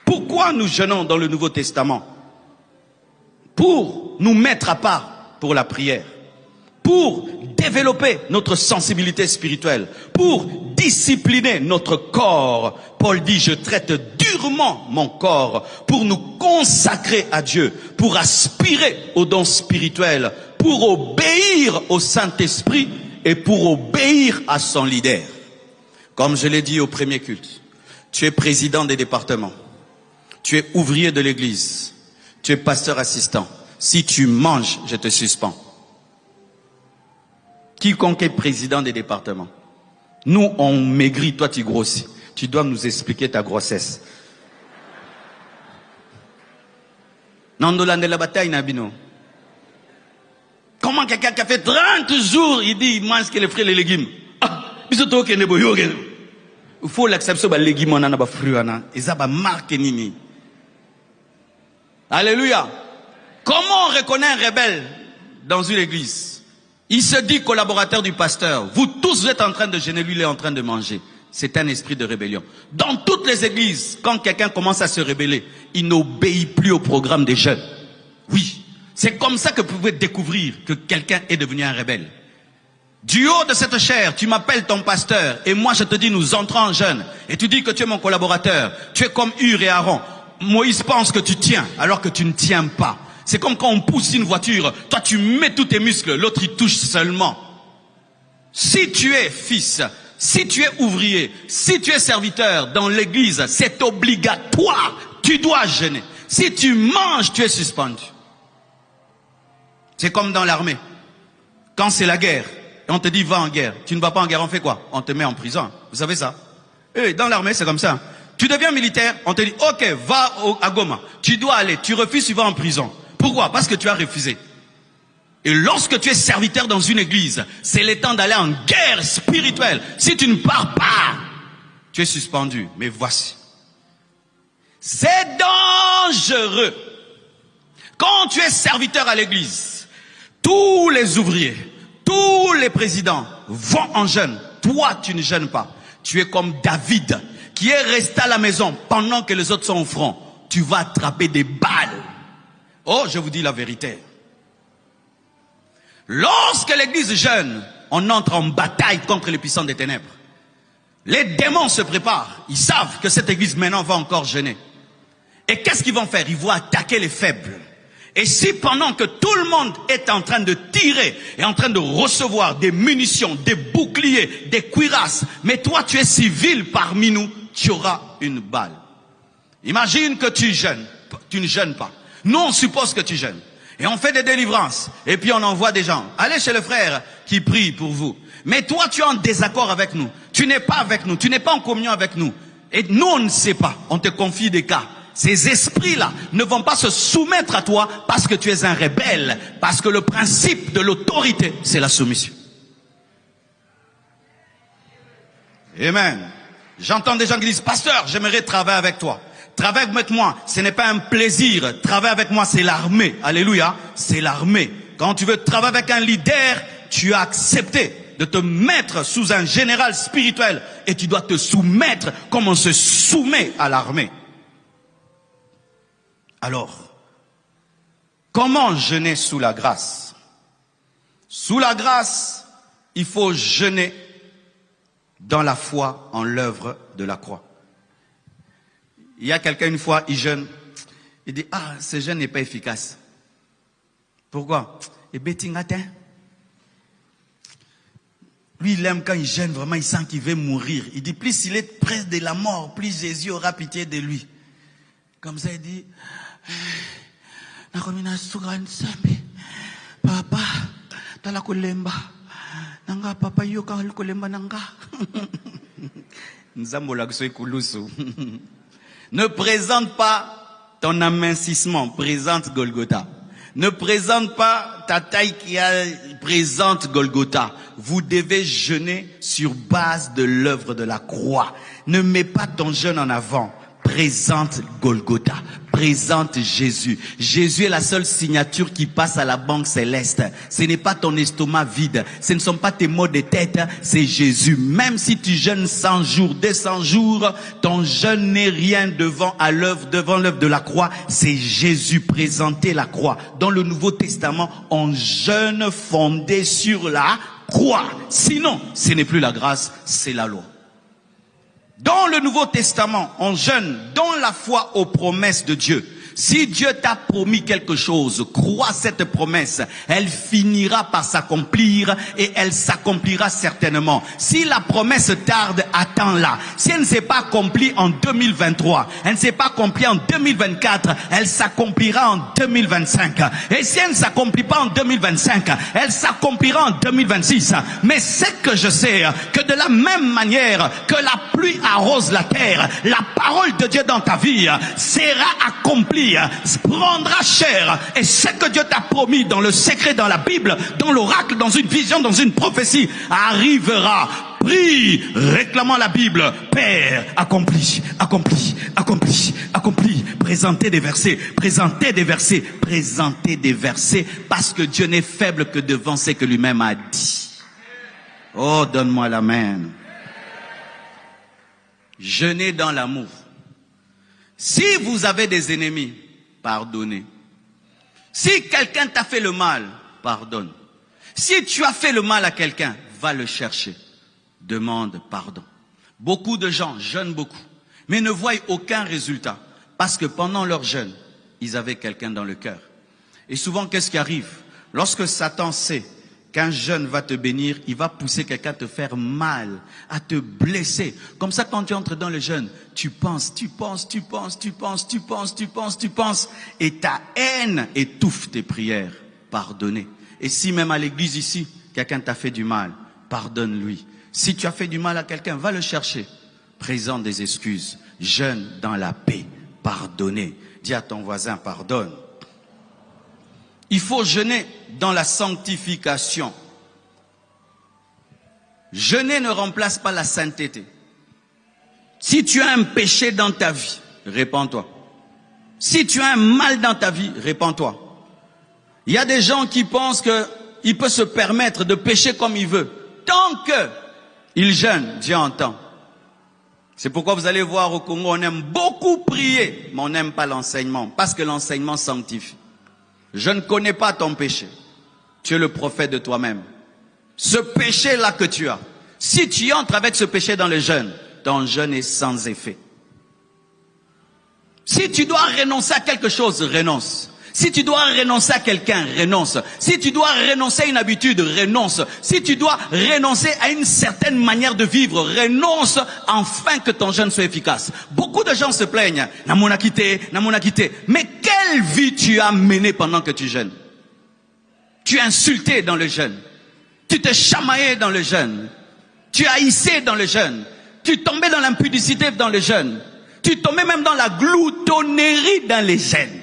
Pourquoi nous jeûnons dans le Nouveau Testament? Pour nous mettre à part pour la prière, pour développer notre sensibilité spirituelle, pour discipliner notre corps. Paul dit, je traite durement mon corps pour nous consacrer à Dieu, pour aspirer aux dons spirituels, pour obéir au Saint-Esprit et pour obéir à son leader. Comme je l'ai dit au premier culte, tu es président des départements. Tu es ouvrier de l'église. Tu es pasteur assistant. Si tu manges, je te suspends. Quiconque est président des départements. Nous, on maigrit, toi tu grossis. Tu dois nous expliquer ta grossesse. Nandolande la bataille, Nabino. Comment quelqu'un qui a fait 30 jours, il dit, il mange que les fruits et les légumes. Ah, bisoto ke nebo yo. Il faut l'accepter ba légumes on a ba fruits ana. Ils a ba marque nini. Alléluia. Comment on reconnaît un rebelle dans une église? Il se dit collaborateur du pasteur. Vous tous vous êtes en train de jeûner, lui il est en train de manger. C'est un esprit de rébellion. Dans toutes les églises, quand quelqu'un commence à se rebeller, il n'obéit plus au programme des jeunes. Oui. C'est comme ça que vous pouvez découvrir que quelqu'un est devenu un rebelle. Du haut de cette chair, tu m'appelles ton pasteur et moi je te dis nous entrons en jeûne. Et tu dis que tu es mon collaborateur. Tu es comme Hur et Aaron. Moïse pense que tu tiens alors que tu ne tiens pas. C'est comme quand on pousse une voiture. Toi tu mets tous tes muscles, l'autre il touche seulement. Si tu es fils, si tu es ouvrier, si tu es serviteur dans l'église, c'est obligatoire. Tu dois jeûner. Si tu manges, tu es suspendu. C'est comme dans l'armée. Quand c'est la guerre, et on te dit va en guerre. Tu ne vas pas en guerre, on fait quoi? On te met en prison. Vous savez ça? Et dans l'armée, c'est comme ça. Tu deviens militaire, on te dit ok, va à Goma. Tu dois aller, tu refuses, tu vas en prison. Pourquoi? Parce que tu as refusé. Et lorsque tu es serviteur dans une église, c'est le temps d'aller en guerre spirituelle. Si tu ne pars pas, tu es suspendu. Mais voici. C'est dangereux. Quand tu es serviteur à l'église, tous les ouvriers, tous les présidents vont en jeûne. Toi, tu ne jeûnes pas. Tu es comme David, qui est resté à la maison pendant que les autres sont au front. Tu vas attraper des balles. Oh, je vous dis la vérité. Lorsque l'église jeûne, on entre en bataille contre les puissants des ténèbres. Les démons se préparent. Ils savent que cette église maintenant va encore jeûner. Et qu'est-ce qu'ils vont faire? Ils vont attaquer les faibles. Et si pendant que tout le monde est en train de tirer et en train de recevoir des munitions, des boucliers, des cuirasses, mais toi tu es civil parmi nous, tu auras une balle. Imagine que tu jeûnes. Tu ne jeûnes pas. Nous on suppose que tu jeûnes. Et on fait des délivrances. Et puis on envoie des gens. Allez chez le frère qui prie pour vous. Mais toi tu es en désaccord avec nous. Tu n'es pas avec nous. Tu n'es pas en communion avec nous. Et nous on ne sait pas. On te confie des cas. Ces esprits-là ne vont pas se soumettre à toi parce que tu es un rebelle. Parce que le principe de l'autorité, c'est la soumission. Amen. J'entends des gens qui disent, pasteur, j'aimerais travailler avec toi. Travailler avec moi, ce n'est pas un plaisir. Travailler avec moi, c'est l'armée. Alléluia. C'est l'armée. Quand tu veux travailler avec un leader, tu as accepté de te mettre sous un général spirituel. Et tu dois te soumettre comme on se soumet à l'armée. Alors, comment jeûner sous la grâce? Sous la grâce, il faut jeûner dans la foi en l'œuvre de la croix. Il y a quelqu'un une fois, il jeûne. Il dit, ah, ce jeûne n'est pas efficace. Pourquoi? Et Bettingatin. Lui, il aime quand il jeûne, vraiment, il sent qu'il veut mourir. Il dit, plus il est près de la mort, plus Jésus aura pitié de lui. Comme ça, il dit, Papa, tala kulemba. Nanga papa yoka kulemba nanga. Ne présente pas ton amincissement, présente Golgotha. Ne présente pas ta taille qui présente Golgotha. Vous devez jeûner sur base de l'œuvre de la croix. Ne mets pas ton jeûne en avant. Présente Golgotha. Présente Jésus. Jésus est la seule signature qui passe à la banque céleste. Ce n'est pas ton estomac vide. Ce ne sont pas tes maux de tête. C'est Jésus. Même si tu jeûnes 100 jours, 200 jours, ton jeûne n'est rien devant l'œuvre de la croix. C'est Jésus. Présenter la croix. Dans le Nouveau Testament, on jeûne fondé sur la croix. Sinon, ce n'est plus la grâce, c'est la loi. Dans le Nouveau Testament, on jeûne dans la foi aux promesses de Dieu. Si Dieu t'a promis quelque chose, crois cette promesse. Elle finira par s'accomplir et elle s'accomplira certainement. Si la promesse tarde, attends-la. Si elle ne s'est pas accomplie en 2023, elle ne s'est pas accomplie en 2024, elle s'accomplira en 2025. Et si elle ne s'accomplit pas en 2025, elle s'accomplira en 2026. Mais c'est que je sais que de la même manière que la pluie arrose la terre, la parole de Dieu dans ta vie sera accomplie, prendra chair, et ce que Dieu t'a promis dans le secret, dans la Bible, dans l'oracle, dans une vision, dans une prophétie, arrivera. Prie, réclamant la Bible. Père, accompli, accompli, accompli, accompli. Présentez des versets, présentez des versets, présentez des versets, parce que Dieu n'est faible que devant ce que lui-même a dit. Oh, donne-moi la main. Jeûnez dans l'amour. Si vous avez des ennemis, pardonnez. Si quelqu'un t'a fait le mal, pardonne. Si tu as fait le mal à quelqu'un, va le chercher. Demande pardon. Beaucoup de gens jeûnent beaucoup, mais ne voient aucun résultat. Parce que pendant leur jeûne, ils avaient quelqu'un dans le cœur. Et souvent, qu'est-ce qui arrive? Lorsque Satan sait qu'un jeûne va te bénir, il va pousser quelqu'un à te faire mal, à te blesser. Comme ça, quand tu entres dans le jeûne, tu penses, et ta haine étouffe tes prières. Pardonnez. Et si même à l'église ici, quelqu'un t'a fait du mal, pardonne-lui. Si tu as fait du mal à quelqu'un, va le chercher. Présente des excuses. Jeûne dans la paix. Pardonnez. Dis à ton voisin, pardonne. Il faut jeûner dans la sanctification. Jeûner ne remplace pas la sainteté. Si tu as un péché dans ta vie, répands-toi. Si tu as un mal dans ta vie, répands-toi. Il y a des gens qui pensent qu'il peut se permettre de pécher comme il veut. Tant qu'il jeûne, Dieu entend. C'est pourquoi vous allez voir au Congo, on aime beaucoup prier, mais on n'aime pas l'enseignement, parce que l'enseignement sanctifie. Je ne connais pas ton péché. tu es le prophète de toi-même. Ce péché-là que tu as, si tu entres avec ce péché dans le jeûne, ton jeûne est sans effet. Si tu dois renoncer à quelque chose, renonce. Si tu dois renoncer à quelqu'un, renonce. Si tu dois renoncer à une habitude, renonce. Si tu dois renoncer à une certaine manière de vivre, renonce afin que ton jeûne soit efficace. Beaucoup de gens se plaignent. Namona quitté. Mais quelle vie tu as menée pendant que tu jeûnes? Tu as insulté dans le jeûne. Tu te chamaillais dans le jeûne. Tu haïssais dans le jeûne. Tu tombais dans l'impudicité dans le jeûne. Tu tombais même dans la gloutonnerie dans les jeûnes.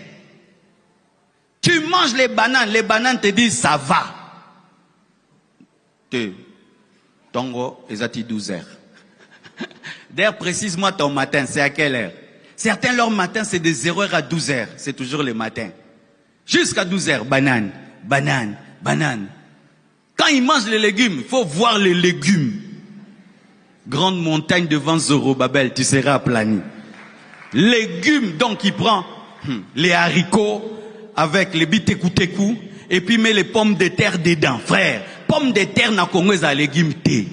Tu manges les bananes te disent ça va. Tongo, ezati 12 heures. D'ailleurs, précise-moi ton matin, c'est à quelle heure? Certains, leur matin, c'est de 0h à 12h. C'est toujours le matin. Jusqu'à 12h, banane. Quand ils mangent les légumes, il faut voir les légumes. Grande montagne devant Zorobabel, tu seras aplani. Légumes, donc il prend les haricots, avec les bitekou et puis met les pommes de terre dedans, frère. Pommes de terre na Congo za légumes té.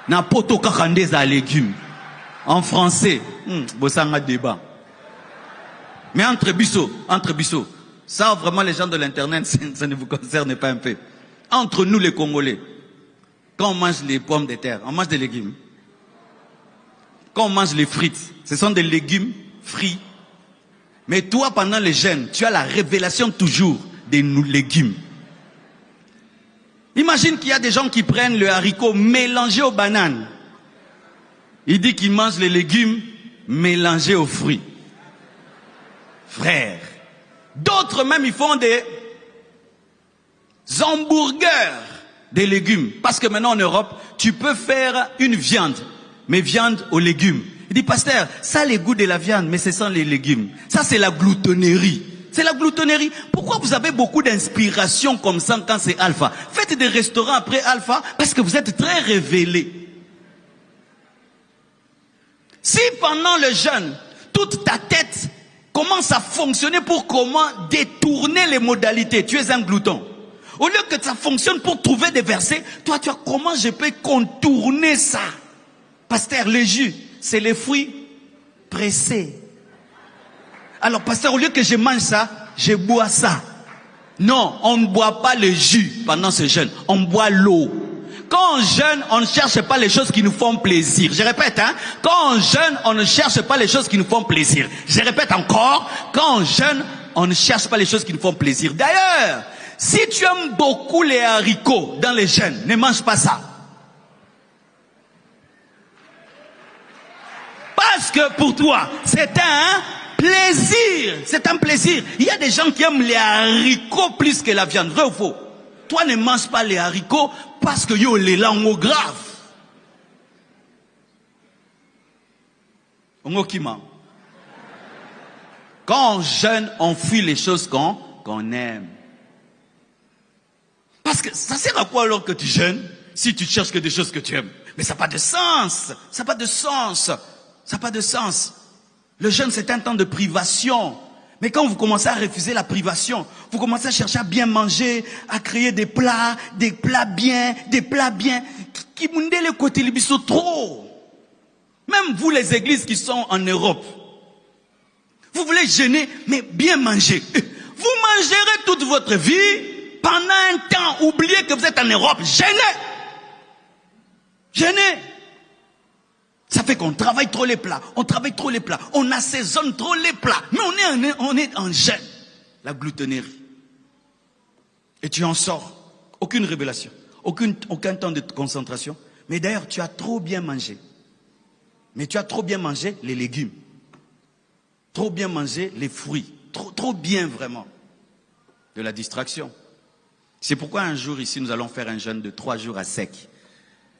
Na poto kakande za légumes. En français, bosanga débat. Mais entre biso, ça vraiment les gens de l'internet, ça ne vous concerne pas un peu. Entre nous les Congolais, quand on mange les pommes de terre, on mange des légumes. Quand on mange les frites, ce sont des légumes frits. Mais toi, pendant les jeûnes, tu as la révélation toujours des légumes. Imagine qu'il y a des gens qui prennent le haricot mélangé aux bananes. Il dit qu'ils mangent les légumes mélangés aux fruits. Frère. D'autres même, ils font des hamburgers des légumes. Parce que maintenant en Europe, tu peux faire une viande, mais viande aux légumes. Il dit, pasteur, ça les goûts de la viande, mais ce sont les légumes. Ça c'est la gloutonnerie. C'est la gloutonnerie. Pourquoi vous avez beaucoup d'inspiration comme ça quand c'est Alpha? Faites des restaurants après Alpha parce que vous êtes très révélés. Si pendant le jeûne, toute ta tête commence à fonctionner pour comment détourner les modalités, tu es un glouton. Au lieu que ça fonctionne pour trouver des versets, toi tu as comment je peux contourner ça? Pasteur, le jus, c'est les fruits pressés. Alors, pasteur, au lieu que je mange ça, je bois ça. Non, on ne boit pas le jus pendant ce jeûne. On boit l'eau. Quand on jeûne, on ne cherche pas les choses qui nous font plaisir. Je répète, quand on jeûne, on ne cherche pas les choses qui nous font plaisir. Je répète encore, quand on jeûne, on ne cherche pas les choses qui nous font plaisir. D'ailleurs, si tu aimes beaucoup les haricots dans les jeûnes, ne mange pas ça. Parce que pour toi, c'est un plaisir. C'est un plaisir. Il y a des gens qui aiment les haricots plus que la viande. Vrai ou faux? Toi, ne mange pas les haricots parce que yo les langues graves. Quand on jeûne, on fuit les choses qu'on aime. Parce que ça sert à quoi alors que tu jeûnes si tu cherches que des choses que tu aimes? Mais ça n'a pas de sens. Ça n'a pas de sens. Ça n'a pas de sens. Le jeûne, c'est un temps de privation. Mais quand vous commencez à refuser la privation, vous commencez à chercher à bien manger, à créer des plats bien, qui mundent le côté libiso trop. Même vous, les églises qui sont en Europe, vous voulez jeûner, mais bien manger. Vous mangerez toute votre vie, pendant un temps, oubliez que vous êtes en Europe, jeûnez. Jeûnez. Ça fait qu'on travaille trop les plats, on assaisonne trop les plats, mais on est en jeûne. La gloutonnerie. Et tu en sors. Aucune révélation, aucun temps de concentration. Mais d'ailleurs, tu as trop bien mangé. Mais tu as trop bien mangé les légumes. Trop bien mangé les fruits. Trop bien vraiment. De la distraction. C'est pourquoi un jour ici, nous allons faire un jeûne de 3 jours à sec.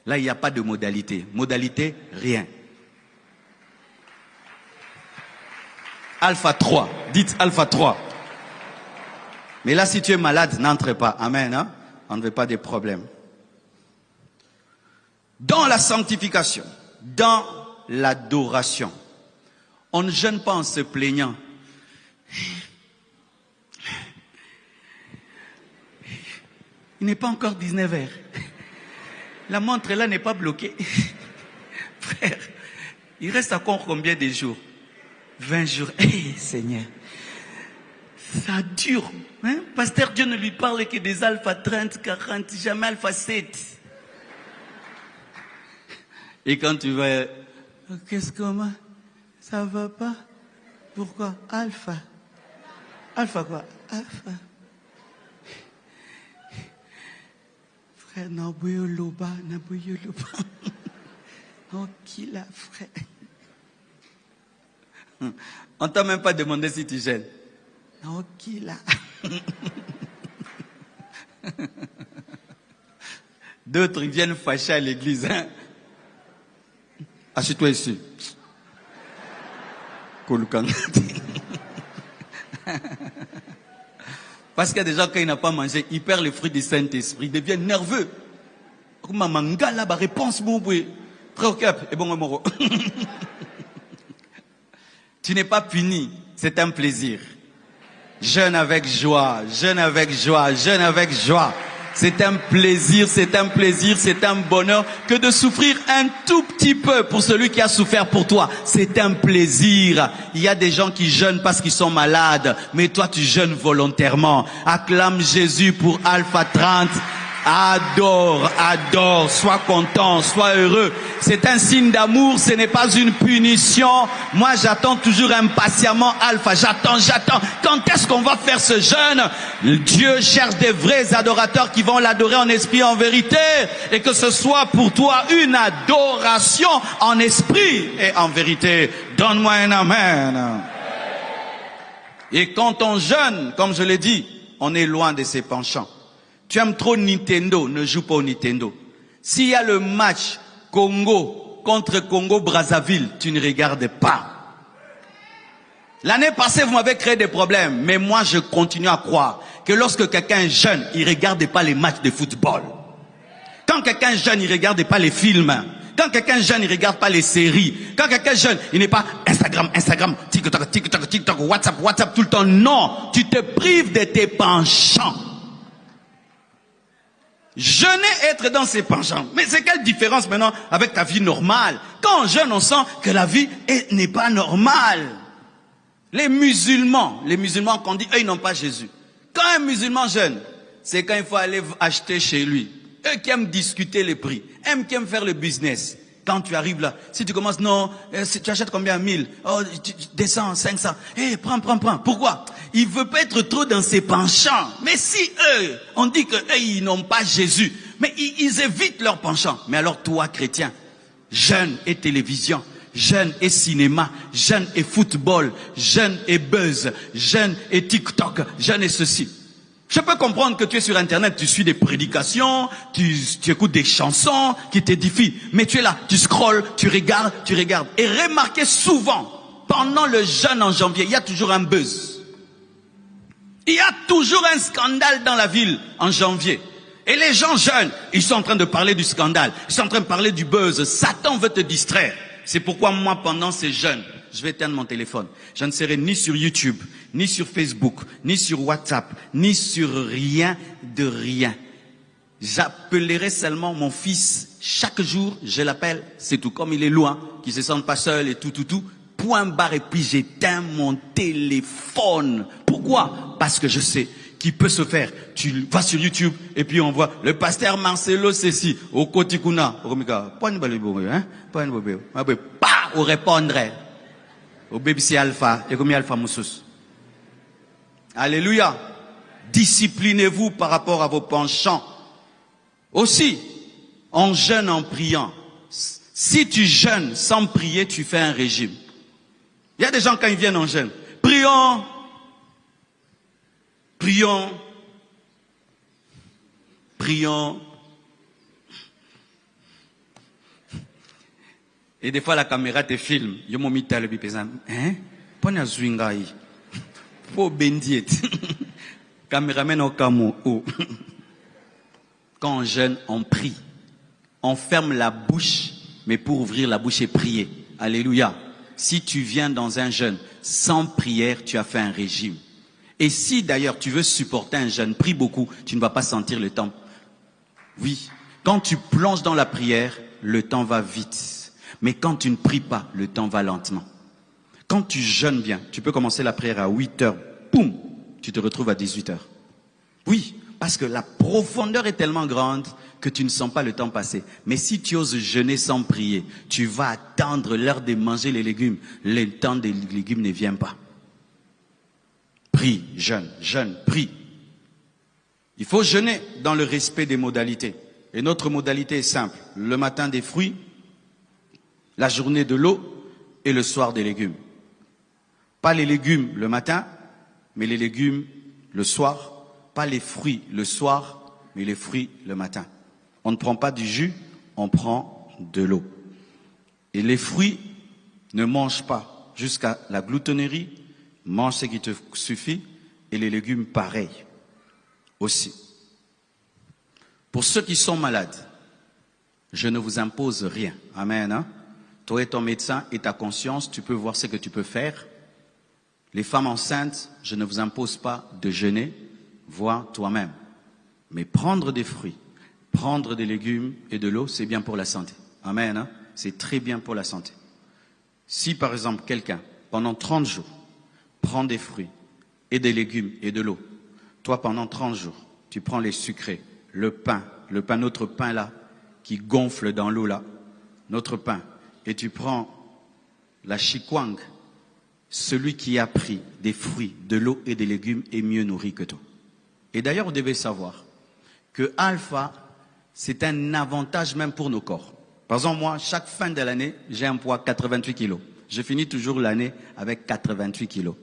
Là, il n'y a pas de modalité. Modalité, rien. Alpha 3. Dites Alpha 3. Mais là, si tu es malade, n'entre pas. Amen. Hein? On ne veut pas des problèmes. Dans la sanctification, dans l'adoration, on ne jeûne pas en se plaignant. n'est pas encore 19h. La montre là n'est pas bloquée. Frère, il reste encore combien de jours? 20 jours. Hey, Seigneur. Ça dure. Hein? Pasteur, Dieu ne lui parle que des alpha 30, 40, jamais alpha 7. Et quand tu vas... Qu'est-ce qu'on... Ça va pas? Pourquoi? Alpha. Alpha quoi? Alpha. Frère, Nabuyo Loba. Oh, qui l'a, frère? On t'a même pas demandé si tu gênes. Oh, qui l'a? D'autres, ils viennent fâcher à l'église. Hein? Assieds-toi ici. Parce qu'il y a des gens, quand ils n'ont pas mangé, ils perdent le fruit du Saint-Esprit, ils deviennent nerveux. Réponse, tu n'es pas puni, c'est un plaisir. Jeûne avec joie, jeûne avec joie, jeûne avec joie. C'est un plaisir, c'est un plaisir, c'est un bonheur que de souffrir un tout petit peu pour celui qui a souffert pour toi. C'est un plaisir. Il y a des gens qui jeûnent parce qu'ils sont malades, mais toi tu jeûnes volontairement. Acclame Jésus pour Alpha 30. Adore, adore, sois content, sois heureux. C'est un signe d'amour, ce n'est pas une punition. Moi, j'attends toujours impatiemment Alpha. J'attends. Quand est-ce qu'on va faire ce jeûne? Dieu cherche des vrais adorateurs qui vont l'adorer en esprit et en vérité. Et que ce soit pour toi une adoration en esprit et en vérité. Donne-moi un amen. Et quand on jeûne, comme je l'ai dit, on est loin de ses penchants. Tu aimes trop Nintendo, ne joue pas au Nintendo. S'il y a le match Congo contre Congo-Brazzaville, tu ne regardes pas. L'année passée, vous m'avez créé des problèmes, mais moi je continue à croire que lorsque quelqu'un est jeune, il ne regarde pas les matchs de football. Quand quelqu'un est jeune, il ne regarde pas les films. Quand quelqu'un est jeune, il ne regarde pas les séries. Quand quelqu'un est jeune, il n'est pas Instagram, TikTok, WhatsApp tout le temps. Non, tu te prives de tes penchants. Jeûner, être dans ses penchants. Mais c'est quelle différence maintenant avec ta vie normale? Quand on jeûne, on sent que la vie n'est pas normale. Les musulmans qu'on dit, eux, ils n'ont pas Jésus. Quand un musulman jeûne, c'est quand il faut aller acheter chez lui. Eux qui aiment discuter les prix, eux qui aiment faire le business. Quand tu arrives là, si tu commences, non, si tu achètes combien? 1000, oh, tu descends, 500, prends. Pourquoi? Il veut pas être trop dans ses penchants. Mais si eux, on dit que eux, ils n'ont pas Jésus, mais ils évitent leurs penchants. Mais alors toi, chrétien, jeûne et télévision, jeûne et cinéma, jeûne et football, jeûne et buzz, jeûne et TikTok, jeûne et ceci. Je peux comprendre que tu es sur Internet, tu suis des prédications, tu écoutes des chansons qui t'édifient. Mais tu es là, tu scrolles, tu regardes. Et remarquez souvent, pendant le jeûne en janvier, il y a toujours un buzz. Il y a toujours un scandale dans la ville en janvier. Et les gens jeûnent, ils sont en train de parler du scandale, ils sont en train de parler du buzz. Satan veut te distraire. C'est pourquoi moi, pendant ces jeûnes, je vais éteindre mon téléphone. Je ne serai ni sur YouTube, ni sur Facebook, ni sur WhatsApp, ni sur rien de rien. J'appellerai seulement mon fils. Chaque jour, je l'appelle. C'est tout. Comme il est loin, qu'il se sente pas seul et tout. Point barre et puis j'éteins mon téléphone. Pourquoi? Parce que je sais qu'il peut se faire. Tu vas sur YouTube et puis on voit le pasteur Marcelo ceci au Kotikuna. Au répondre. Au BBC Alpha et comme Alpha Moussous. Alléluia. Disciplinez-vous par rapport à vos penchants. Aussi, on jeûne en priant. Si tu jeûnes sans prier, tu fais un régime. Il y a des gens quand ils viennent en jeûne. Prions. Et des fois la caméra te filme. Yo mo mita le bipezan. Pona zwingai. Po bendiet. Caméraman au camo. Quand on jeûne, on prie. On ferme la bouche, mais pour ouvrir la bouche et prier. Alléluia. Si tu viens dans un jeûne sans prière, tu as fait un régime. Et si d'ailleurs tu veux supporter un jeûne, prie beaucoup, tu ne vas pas sentir le temps Oui, quand tu plonges dans la prière, le temps va vite. Mais quand tu ne pries pas, le temps va lentement. Quand tu jeûnes bien, tu peux commencer la prière à 8 heures, boum, tu te retrouves à 18 heures. Oui, parce que la profondeur est tellement grande que tu ne sens pas le temps passer. Mais si tu oses jeûner sans prier, tu vas attendre l'heure de manger les légumes. Le temps des légumes ne vient pas. Prie, jeûne, jeûne, prie. Il faut jeûner dans le respect des modalités. Et notre modalité est simple. Le matin des fruits, la journée de l'eau et le soir des légumes. Pas les légumes le matin, mais les légumes le soir. Pas les fruits le soir, mais les fruits le matin. On ne prend pas du jus, on prend de l'eau. Et les fruits ne mangent pas jusqu'à la gloutonnerie, mange ce qui te suffit, et les légumes pareil aussi. Pour ceux qui sont malades, je ne vous impose rien. Amen. Hein? Toi et ton médecin et ta conscience, tu peux voir ce que tu peux faire. Les femmes enceintes, je ne vous impose pas de jeûner, vois toi-même. Mais prendre des fruits, prendre des légumes et de l'eau, c'est bien pour la santé. Amen. Hein? C'est très bien pour la santé. Si par exemple quelqu'un, pendant 30 jours, prend des fruits et des légumes et de l'eau, toi pendant 30 jours, tu prends les sucrés, le pain, notre pain là, qui gonfle dans l'eau là, notre pain, et tu prends la chikwang, celui qui a pris des fruits, de l'eau et des légumes est mieux nourri que toi. Et d'ailleurs, vous devez savoir que alpha, c'est un avantage même pour nos corps. Par exemple, moi, chaque fin de l'année, j'ai un poids 88 kilos. Je finis toujours l'année avec 88 kilos.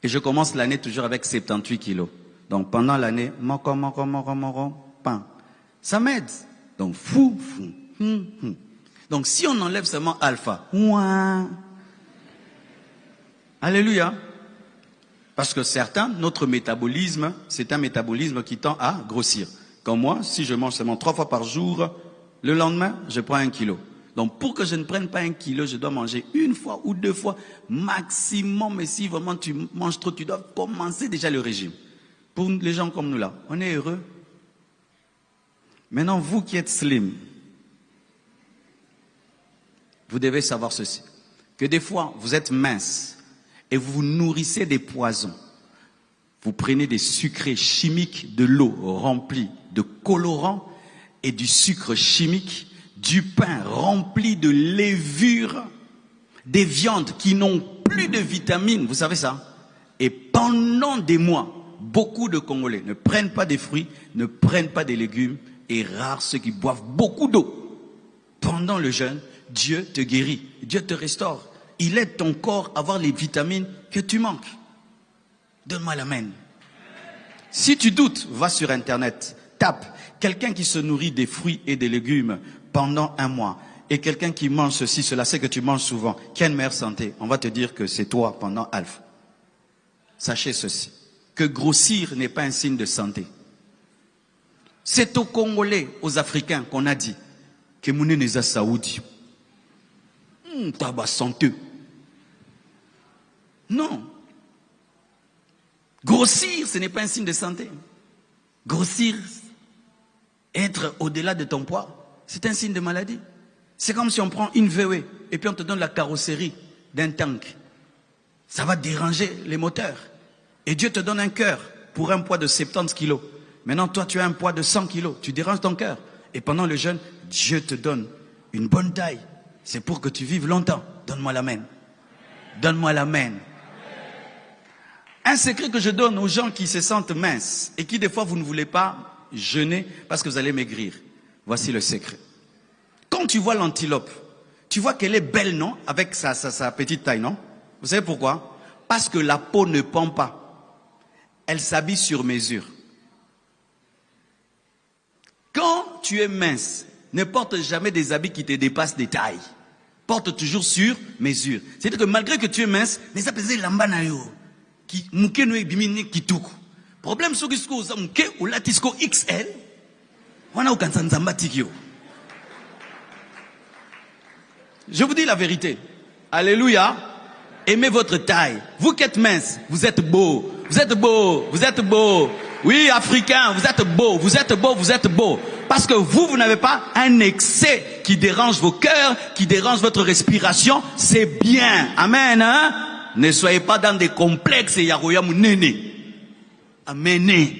Et je commence l'année toujours avec 78 kilos. Donc pendant l'année, pain. Ça m'aide. Donc fou. Donc si on enlève seulement alpha, alléluia. Parce que certains, notre métabolisme, c'est un métabolisme qui tend à grossir. Comme moi, si je mange seulement 3 fois par jour, le lendemain, je prends 1 kilo. Donc pour que je ne prenne pas 1 kilo, je dois manger 1 fois ou 2 fois maximum. Mais si vraiment tu manges trop, tu dois commencer déjà le régime. Pour les gens comme nous là, on est heureux. Maintenant, vous qui êtes slim, vous devez savoir ceci. Que des fois, vous êtes mince et vous vous nourrissez des poisons. Vous prenez des sucrés chimiques, de l'eau remplie de colorants et du sucre chimique, du pain rempli de levure, des viandes qui n'ont plus de vitamines, vous savez ça? Et pendant des mois, beaucoup de Congolais ne prennent pas des fruits, ne prennent pas des légumes, et rares ceux qui boivent beaucoup d'eau. Pendant le jeûne, Dieu te guérit, Dieu te restaure. Il aide ton corps à avoir les vitamines que tu manques. Donne-moi l'amen. Si tu doutes, va sur Internet, tape quelqu'un qui se nourrit des fruits et des légumes pendant 1 mois et quelqu'un qui mange ceci, cela, c'est que tu manges souvent, qui a une meilleure santé. On va te dire que c'est toi pendant alpha. Sachez ceci, que grossir n'est pas un signe de santé. C'est aux Congolais, aux Africains qu'on a dit que Mouné n'est pas Saoudi. Tabac santé. Non. Grossir, ce n'est pas un signe de santé. Grossir, être au-delà de ton poids, c'est un signe de maladie. C'est comme si on prend une VW et puis on te donne la carrosserie d'un tank. Ça va déranger les moteurs. Et Dieu te donne un cœur pour un poids de 70 kilos. Maintenant, toi, tu as un poids de 100 kilos. Tu déranges ton cœur. Et pendant le jeûne, Dieu te donne une bonne taille. C'est pour que tu vives longtemps. Donne-moi l'amen. Donne-moi l'amen. Un secret que je donne aux gens qui se sentent minces et qui, des fois, vous ne voulez pas jeûner parce que vous allez maigrir. Voici le secret. Quand tu vois l'antilope, tu vois qu'elle est belle, non? Avec sa petite taille, non? Vous savez pourquoi? Parce que la peau ne pend pas. Elle s'habille sur mesure. Quand tu es mince, ne porte jamais des habits qui te dépassent des tailles. Porte toujours sur mesure. C'est-à-dire que malgré que tu es mince, mais ça pesait l'ambanayo. Qui mouke no ebimini kituku. Problème sur ce que vous mouke ou latisco XL. On a aucun sanzamba tikio. Je vous dis la vérité. Alléluia. Aimez votre taille. Vous qui êtes mince, vous êtes beau. Vous êtes beau. Vous êtes beau. Oui, Africain, vous êtes beau. Vous êtes beau. Vous êtes beau. Parce que vous n'avez pas un excès qui dérange vos cœurs, qui dérange votre respiration. C'est bien. Amen. Hein? Ne soyez pas dans des complexes. Amen.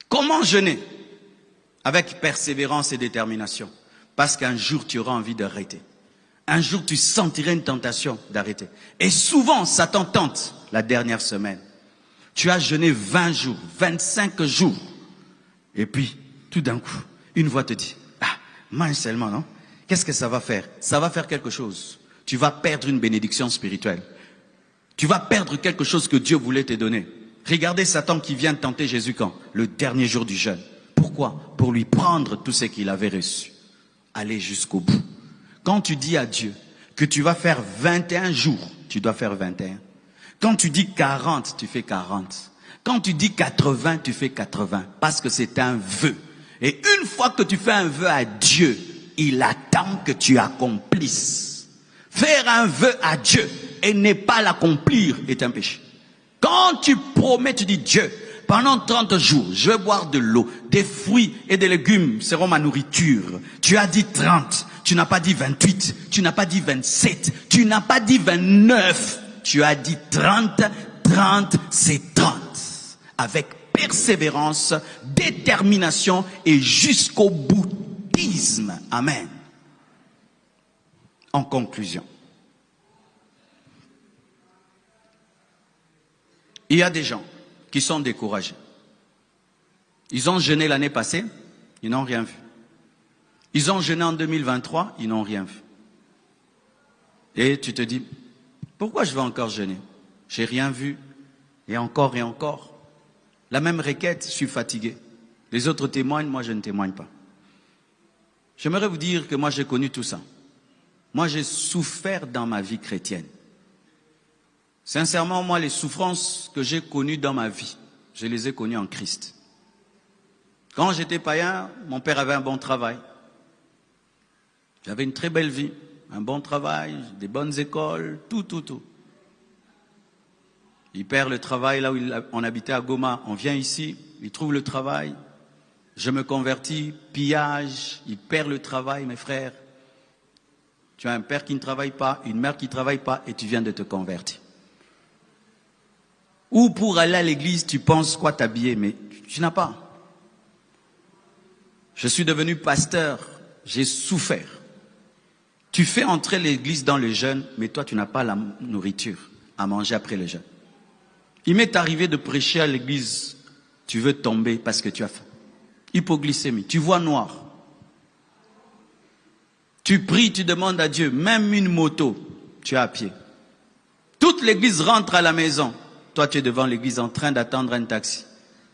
Comment jeûner? Avec persévérance et détermination. Parce qu'un jour, tu auras envie d'arrêter. Un jour, tu sentiras une tentation d'arrêter. Et souvent, ça tente la dernière semaine. Tu as jeûné 20 jours, 25 jours. Et puis, tout d'un coup, une voix te dit, mange seulement, non? Qu'est-ce que ça va faire? Ça va faire quelque chose. Tu vas perdre une bénédiction spirituelle. Tu vas perdre quelque chose que Dieu voulait te donner. Regardez Satan qui vient tenter Jésus quand? Le dernier jour du jeûne. Pourquoi? Pour lui prendre tout ce qu'il avait reçu. Aller jusqu'au bout. Quand tu dis à Dieu que tu vas faire 21 jours, tu dois faire 21. Quand tu dis 40, tu fais 40. Quand tu dis 80, tu fais 80. Parce que c'est un vœu. Et une fois que tu fais un vœu à Dieu, il attend que tu accomplisses. Faire un vœu à Dieu et ne pas l'accomplir est un péché. Quand tu promets, tu dis Dieu, pendant 30 jours, je vais boire de l'eau, des fruits et des légumes seront ma nourriture. Tu as dit 30, tu n'as pas dit 28, tu n'as pas dit 27, tu n'as pas dit 29. Tu as dit 30, 30, c'est 30. Avec persévérance, détermination et jusqu'au boutisme. Amen. En conclusion, il y a des gens qui sont découragés. Ils ont jeûné l'année passée, ils n'ont rien vu. Ils ont jeûné en 2023, ils n'ont rien vu. Et tu te dis, pourquoi je vais encore jeûner? J'ai rien vu. Et encore et encore. La même requête, je suis fatigué. Les autres témoignent, moi je ne témoigne pas. J'aimerais vous dire que moi j'ai connu tout ça. Moi j'ai souffert dans ma vie chrétienne. Sincèrement, moi les souffrances que j'ai connues dans ma vie, je les ai connues en Christ. Quand j'étais païen, mon père avait un bon travail. J'avais une très belle vie, un bon travail, des bonnes écoles, tout. Il perd le travail là où on habitait à Goma. On vient ici, il trouve le travail. Je me convertis, pillage, il perd le travail, mes frères. Tu as un père qui ne travaille pas, une mère qui ne travaille pas et tu viens de te convertir. Ou pour aller à l'église, tu penses quoi t'habiller, mais tu n'as pas. Je suis devenu pasteur, j'ai souffert. Tu fais entrer l'église dans le jeûne, mais toi tu n'as pas la nourriture à manger après le jeûne. Il m'est arrivé de prêcher à l'église, tu veux tomber parce que tu as faim. Hypoglycémie, tu vois noir. Tu pries, tu demandes à Dieu, même une moto, tu es à pied. Toute l'église rentre à la maison. Toi, tu es devant l'église en train d'attendre un taxi.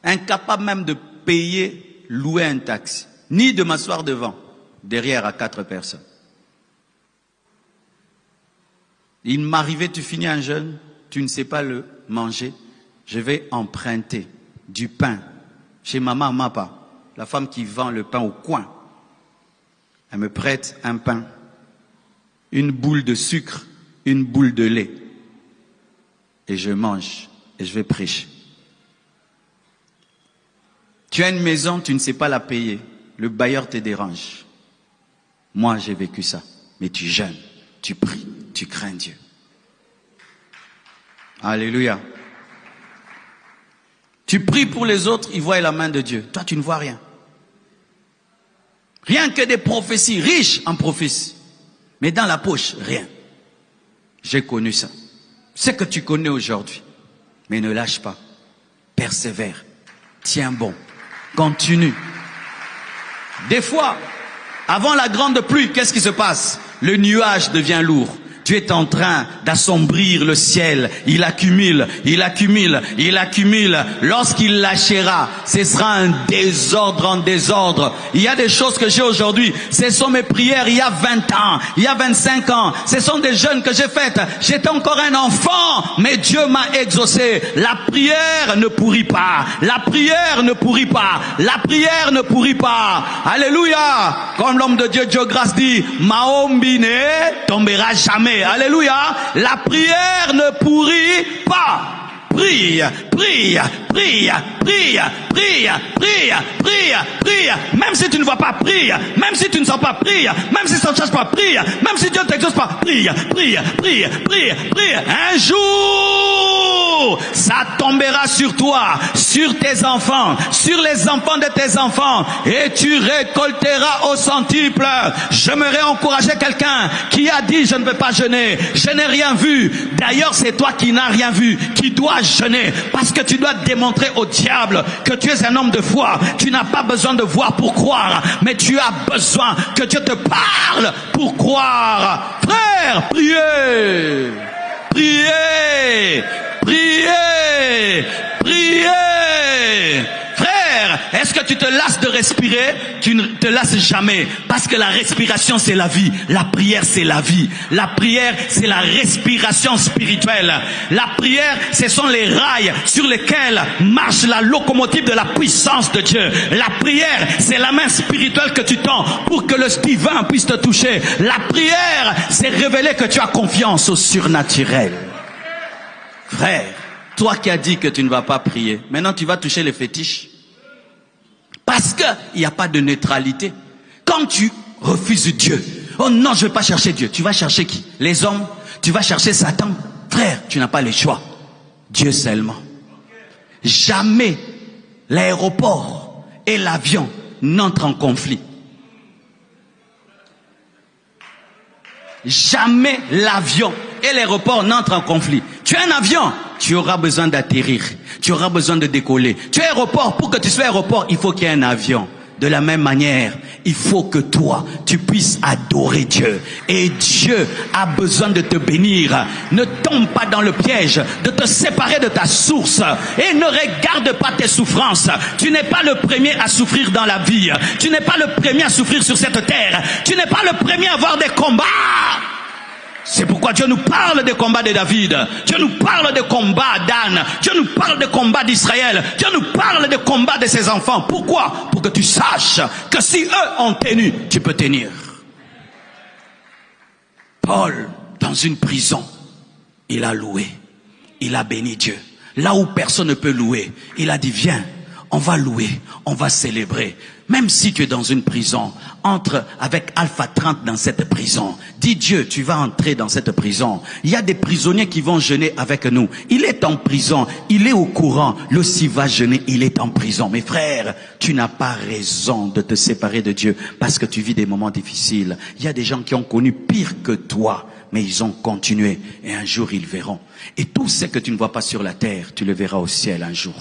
Incapable même de payer, louer un taxi. Ni de m'asseoir devant, derrière à 4 personnes. Il m'arrivait, tu finis un jeûne, tu ne sais pas le manger. Je vais emprunter du pain chez maman Mapa, la femme qui vend le pain au coin. Elle me prête un pain, une boule de sucre, une boule de lait. Et je mange et je vais prêcher. Tu as une maison, tu ne sais pas la payer. Le bailleur te dérange. Moi, j'ai vécu ça. Mais tu jeûnes, tu pries, tu crains Dieu. Alléluia. Tu pries pour les autres, ils voient la main de Dieu. Toi, tu ne vois rien. Rien que des prophéties, riches en prophéties. Mais dans la poche, rien. J'ai connu ça. Ce que tu connais aujourd'hui. Mais ne lâche pas. Persévère. Tiens bon. Continue. Des fois, avant la grande pluie, qu'est-ce qui se passe? Le nuage devient lourd. Tu es en train d'assombrir le ciel. Il accumule. Lorsqu'il lâchera, ce sera un désordre en désordre. Il y a des choses que j'ai aujourd'hui. Ce sont mes prières il y a 20 ans, il y a 25 ans. Ce sont des jeûnes que j'ai faites. J'étais encore un enfant, mais Dieu m'a exaucé. La prière ne pourrit pas. La prière ne pourrit pas. La prière ne pourrit pas. Alléluia. Comme l'homme de Dieu, Dieu grâce dit, Maombi ne tombera jamais. Alléluia. La prière ne pourrit pas. Prie. prie, prie, prie, prie, prie, prie, prie. Même si tu ne vois pas, prie. Même si tu ne sens pas, prie. Même si ça ne change pas, prie. Même si Dieu ne t'exauce pas, prie, prie, prie, prie, prie. Un jour, ça tombera sur toi, sur tes enfants, sur les enfants de tes enfants, et tu récolteras au centuple. J'aimerais encourager quelqu'un qui a dit je ne veux pas jeûner, je n'ai rien vu. D'ailleurs, c'est toi qui n'as rien vu, qui dois jeûner, parce que tu dois démontrer au diable que tu es un homme de foi. Tu n'as pas besoin de voir pour croire, mais tu as besoin que Dieu te parle pour croire. Frère, priez, priez, priez, priez. Frère, est-ce que tu te lasses de respirer? Tu ne te lasses jamais, parce que la respiration c'est la vie, la prière c'est la vie, la prière c'est la respiration spirituelle, la prière ce sont les rails sur lesquels marche la locomotive de la puissance de Dieu. La prière c'est la main spirituelle que tu tends pour que le divin puisse te toucher. La prière c'est révéler que tu as confiance au surnaturel. Frère, toi qui as dit que tu ne vas pas prier, maintenant tu vas toucher les fétiches. Parce qu'il n'y a pas de neutralité. Quand tu refuses Dieu, oh non, je ne vais pas chercher Dieu. Tu vas chercher qui? Les hommes? Tu vas chercher Satan? Frère, tu n'as pas le choix. Dieu seulement. Jamais l'aéroport et l'avion n'entrent en conflit. Jamais l'avion et l'aéroport n'entrent en conflit. Tu as un avion, tu auras besoin d'atterrir, tu auras besoin de décoller. Tu es aéroport, pour que tu sois aéroport, il faut qu'il y ait un avion. De la même manière, il faut que toi, tu puisses adorer Dieu. Et Dieu a besoin de te bénir. Ne tombe pas dans le piège de te séparer de ta source. Et ne regarde pas tes souffrances. Tu n'es pas le premier à souffrir dans la vie. Tu n'es pas le premier à souffrir sur cette terre. Tu n'es pas le premier à avoir des combats. C'est pourquoi Dieu nous parle des combats de David. Dieu nous parle des combats d'Anne. Dieu nous parle des combats d'Israël. Dieu nous parle des combats de ses enfants. Pourquoi? Pour que tu saches que si eux ont tenu, tu peux tenir. Paul, dans une prison, il a loué. Il a béni Dieu. Là où personne ne peut louer, il a dit viens, on va louer, on va célébrer. Même si tu es dans une prison, entre avec Alpha 30 dans cette prison. Dis Dieu, tu vas entrer dans cette prison. Il y a des prisonniers qui vont jeûner avec nous. Il est en prison, il est au courant. Lui aussi va jeûner, il est en prison. Mes frères, tu n'as pas raison de te séparer de Dieu parce que tu vis des moments difficiles. Il y a des gens qui ont connu pire que toi, mais ils ont continué. Et un jour, ils verront. Et tout ce que tu ne vois pas sur la terre, tu le verras au ciel un jour.